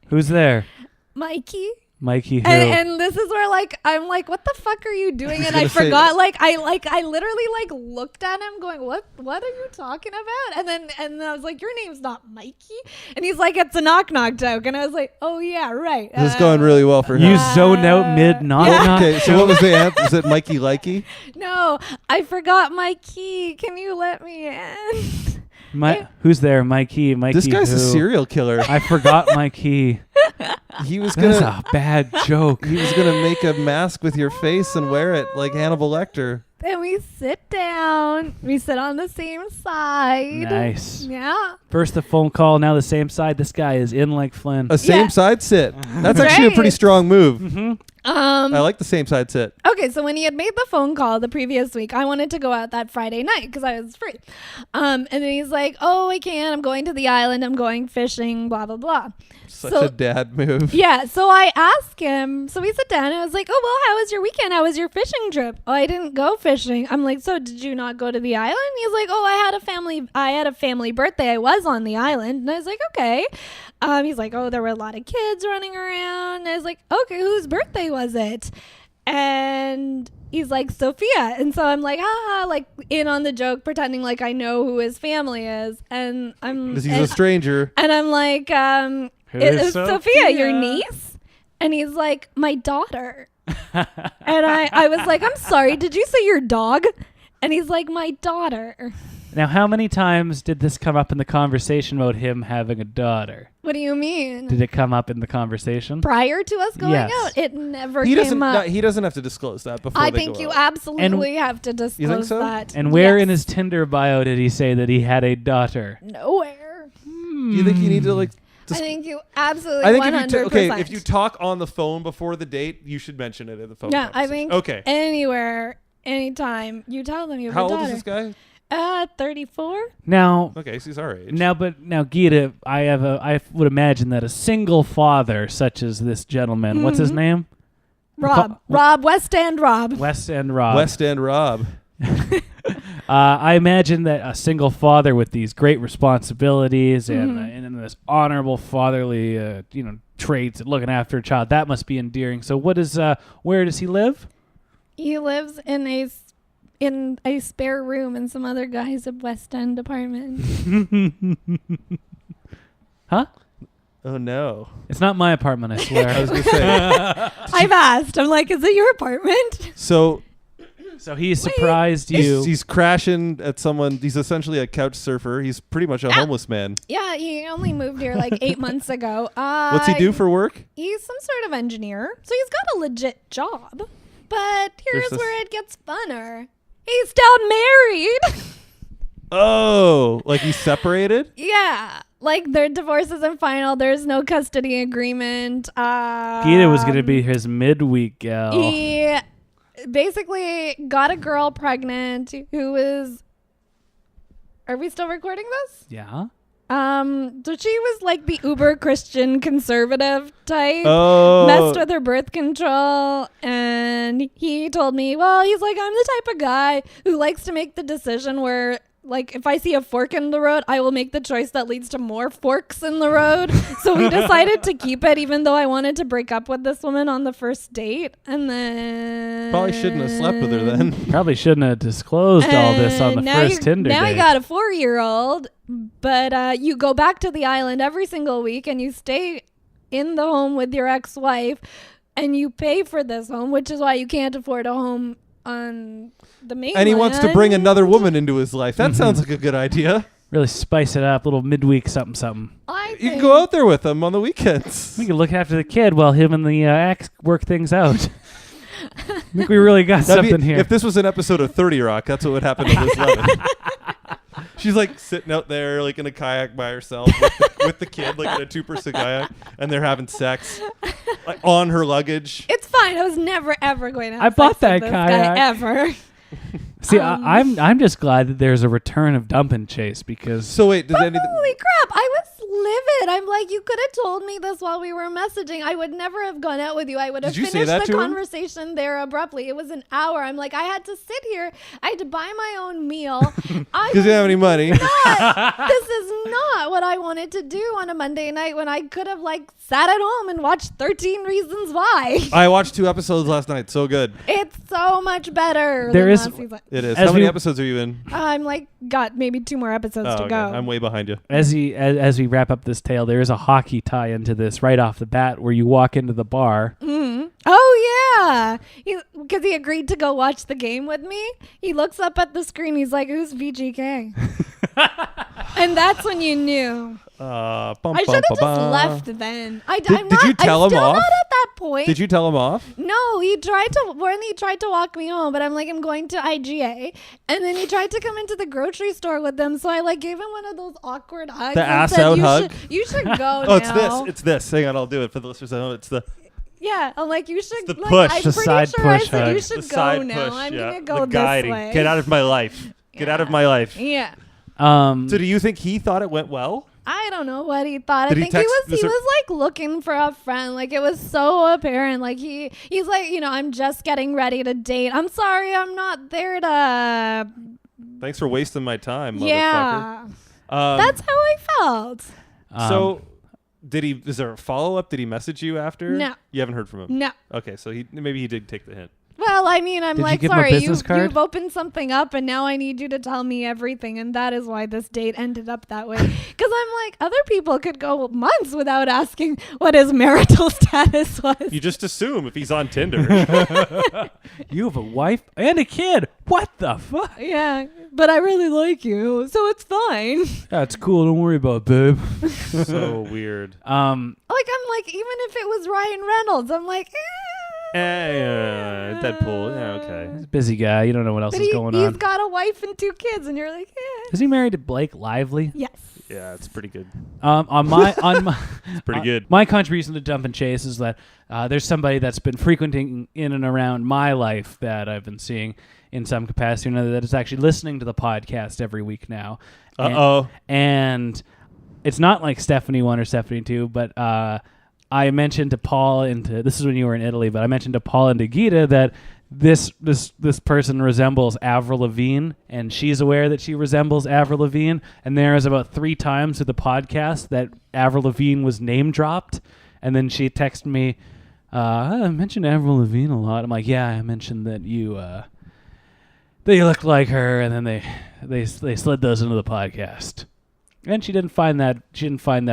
Who's there? Mikey. Mikey who? And this is where like I'm like, what the fuck are you doing? And I forgot. I literally like looked at him, going, what are you talking about? And I was like, your name's not Mikey. And he's like, it's a knock joke. And I was like, oh yeah, right. This is going really well for him. You zoned out mid knock. Okay, so what was the answer? Was it Mikey Likey? No, I forgot my key. Can you let me in? Who's there? Mikey. This guy's a serial killer. I forgot my key. That's a bad joke. He was gonna make a mask with your face and wear it like Hannibal Lecter. Then we sit down. We sit on the same side. Nice. Yeah. First the phone call, now the same side. This guy is in like Flynn. A same side sit. That's actually a pretty strong move. Mm-hmm. I like the same side sit. Okay, so when he had made the phone call the previous week, I wanted to go out that Friday night because I was free. And then he's like, oh, I can't. I'm going to the island. I'm going fishing, blah, blah, blah. Such a dad move. Yeah, so I asked him. So we sit down and I was like, oh, well, how was your weekend? How was your fishing trip? Oh, I didn't go fishing. I'm like, so did you not go to the island? He's like, oh, I had a family birthday. I was on the island. And I was like, okay. He's like, oh, there were a lot of kids running around. And I was like, okay, whose birthday was it? And he's like, Sophia. And so I'm like, like in on the joke, pretending like I know who his family is. And he's a stranger. And I'm like, is Sophia your niece? And he's like, my daughter. And I was like, I'm sorry, did you say your dog? And he's like, my daughter. Now, how many times did this come up in the conversation about him having a daughter? What do you mean? Did it come up in the conversation? Prior to us going out, it never came up. He doesn't have to disclose that before I they think go you out. absolutely have to disclose you think so? that. And where in his Tinder bio did he say that he had a daughter? Nowhere. Do you think you need to I think you absolutely. I think 100%. if you talk on the phone before the date, you should mention it in the phone. Yeah, I think. Okay. Anywhere, anytime, you tell them you have a daughter. How old is this guy? 34. Now. Okay, so he's our age. Now, Geeta, I would imagine that a single father such as this gentleman, what's his name? Rob. West End Rob. West End Rob. West End Rob. I imagine that a single father with these great responsibilities and this honorable fatherly, traits, looking after a child, that must be endearing. So, where does he live? He lives in a spare room in some other guy's West End apartment. Huh? Oh no! It's not my apartment, I swear. I was gonna say. I've asked. I'm like, is it your apartment? So he surprised you. He's crashing at someone. He's essentially a couch surfer. He's pretty much a homeless man. Yeah, he only moved here like 8 months ago. What's he do for work? He's some sort of engineer. So he's got a legit job. But here's where it gets funner. He's still married. Oh, like he's separated? Yeah. Like their divorce isn't final. There's no custody agreement. Geeta was going to be his midweek gal. He basically got a girl pregnant who was... Are we still recording this? Yeah. So she was like the uber Christian conservative type. Oh. Messed with her birth control. And he told me, well, he's like, I'm the type of guy who likes to make the decision where, like, if I see a fork in the road, I will make the choice that leads to more forks in the road. So we decided to keep it, even though I wanted to break up with this woman on the first date. And then... Probably shouldn't have slept with her then. Probably shouldn't have disclosed all this on the first Tinder date. Now you got a 4-year-old, but you go back to the island every single week and you stay in the home with your ex-wife and you pay for this home, which is why you can't afford a home on the mainland. And he wants to bring another woman into his life. That sounds like a good idea. Really spice it up, little midweek something. You can go out there with him on the weekends. We can look after the kid while him and the ex work things out. I think we really got something here. If this was an episode of 30 Rock, that's what would happen to Liz Lemon. She's like sitting out there like in a kayak by herself with the kid, like in a 2-person kayak, and they're having sex like, on her luggage. It's fine. I was never ever going to have I bought sex that with this kayak guy ever. See, I'm just glad that there's a return of Dump and Chase because. So wait, holy crap! I was livid. I'm like, you could have told me this while we were messaging. I would never have gone out with you. I would have finished the conversation there abruptly. It was an hour. I'm like, I had to sit here. I had to buy my own meal. Because you don't have any money. This is not what I wanted to do on a Monday night when I could have sat at home and watched 13 Reasons Why. I watched 2 episodes last night. So good. It's so much better. There is. Last season. It is. How many episodes are you in? I'm got maybe 2 more episodes to go. I'm way behind you. As we wrap up this tale, there is a hockey tie into this right off the bat where you walk into the bar. Mm. Oh, yeah. Because he agreed to go watch the game with me. He looks up at the screen. He's like, who's VGK? And that's when you knew. I should have just left then. Did you tell him off? Not at that point. Did you tell him off? No, he tried to walk me home, but I'm like, I'm going to IGA, and then he tried to come into the grocery store with them, so I gave him one of those awkward hugs. The ass out hug. You should go now. Oh, it's this. Hang on, I'll do it for the listeners at home. It's the. Yeah, I'm like, you should. It's the push. I'm the pretty side sure push I said hug. you should the go side now. push, I'm gonna the go guiding. this way. Get out of my life. Get out of my life. Yeah. So do you think he thought it went well? I don't know what he thought. Did I think he was looking for a friend. It was so apparent. He's like, I'm just getting ready to date. I'm sorry, I'm not there to. Thanks for wasting my time, yeah. motherfucker. That's how I felt. So, is there a follow up? Did he message you after? No. You haven't heard from him? No. Okay, so maybe he did take the hint. Well, I mean, I'm Did you give him a sorry, business card? you've opened something up, and now I need you to tell me everything, and that is why this date ended up that way. Because I'm like, other people could go months without asking what his marital status was. You just assume if he's on Tinder. You have a wife and a kid. What the fuck? Yeah, but I really like you, so it's fine. That's cool. Don't worry about it, babe. So weird. I'm like, even if it was Ryan Reynolds, I'm like, Deadpool. Yeah, okay. He's a busy guy. You don't know what else is going on. He's got a wife and 2 kids, and you're like, Is he married to Blake Lively? Yes. Yeah, it's pretty good. It's pretty good. My contribution to Dump and Chase is that there's somebody that's been frequenting in and around my life that I've been seeing in some capacity or another that is actually listening to the podcast every week now. And it's not like Stephanie 1 or Stephanie 2, but I mentioned to Paul this is when you were in Italy, but I mentioned to Paul and to Geeta that this person resembles Avril Lavigne, and she's aware that she resembles Avril Lavigne, and there is about 3 times through the podcast that Avril Lavigne was name dropped, and then she texted me, I mentioned Avril Lavigne a lot. I'm like, yeah, I mentioned that you look like her, and then they slid those into the podcast, and she didn't find that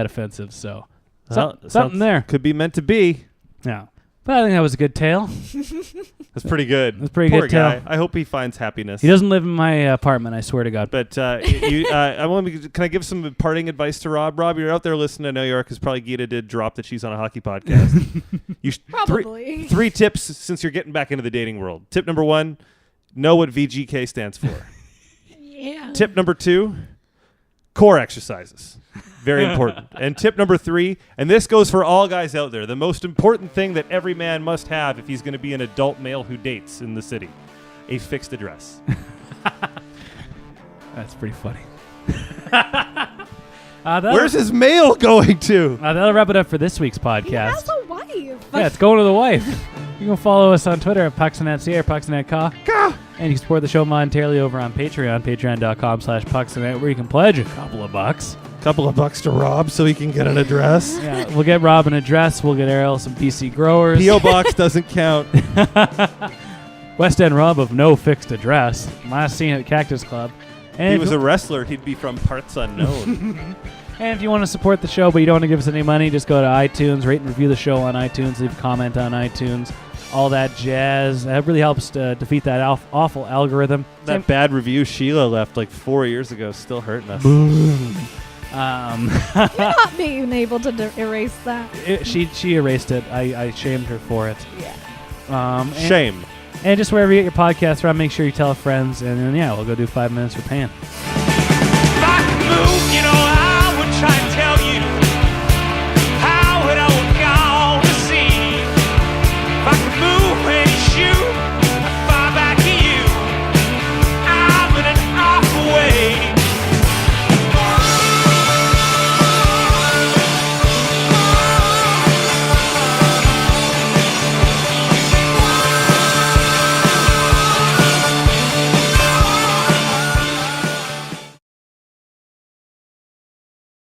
offensive, so. Something there. Could be meant to be. Yeah. But I think that was a good tale. That's pretty good. That's pretty Poor good guy. tale. I hope he finds happiness. He doesn't live in my apartment, I swear to God. But can I give some parting advice to Rob? Rob, you're out there listening to New York, because probably Geeta did drop that she's on a hockey podcast. Probably. 3 tips since you're getting back into the dating world. Tip number 1, know what VGK stands for. Yeah. Tip number 2, core exercises. Very important. And tip number 3, and this goes for all guys out there, the most important thing that every man must have if he's going to be an adult male who dates in the city, a fixed address. That's pretty funny. Where's his mail going to? That'll wrap it up for this week's podcast. He has a wife. Yeah, it's going to the wife. You can follow us on Twitter at PucksNetCA or PucksNetCa. And you can support the show monetarily over on Patreon, patreon.com/PucksNet, where you can pledge a couple of bucks. Couple of bucks to Rob so he can get an address. Yeah, we'll get Rob an address. We'll get Errol some BC growers. P.O. Box doesn't count. West End Rob of no fixed address. Last seen at Cactus Club. And he was a wrestler. He'd be from parts unknown. And if you want to support the show but you don't want to give us any money, just go to iTunes, rate and review the show on iTunes, leave a comment on iTunes, all that jazz. That really helps to defeat that awful algorithm. That bad review Sheila left 4 years ago is still hurting us. You're not being able to erase that. She erased it. I shamed her for it. Yeah. Shame. And just wherever you get your podcasts from, make sure you tell friends. And then, we'll go do 5 minutes for Pan. Move,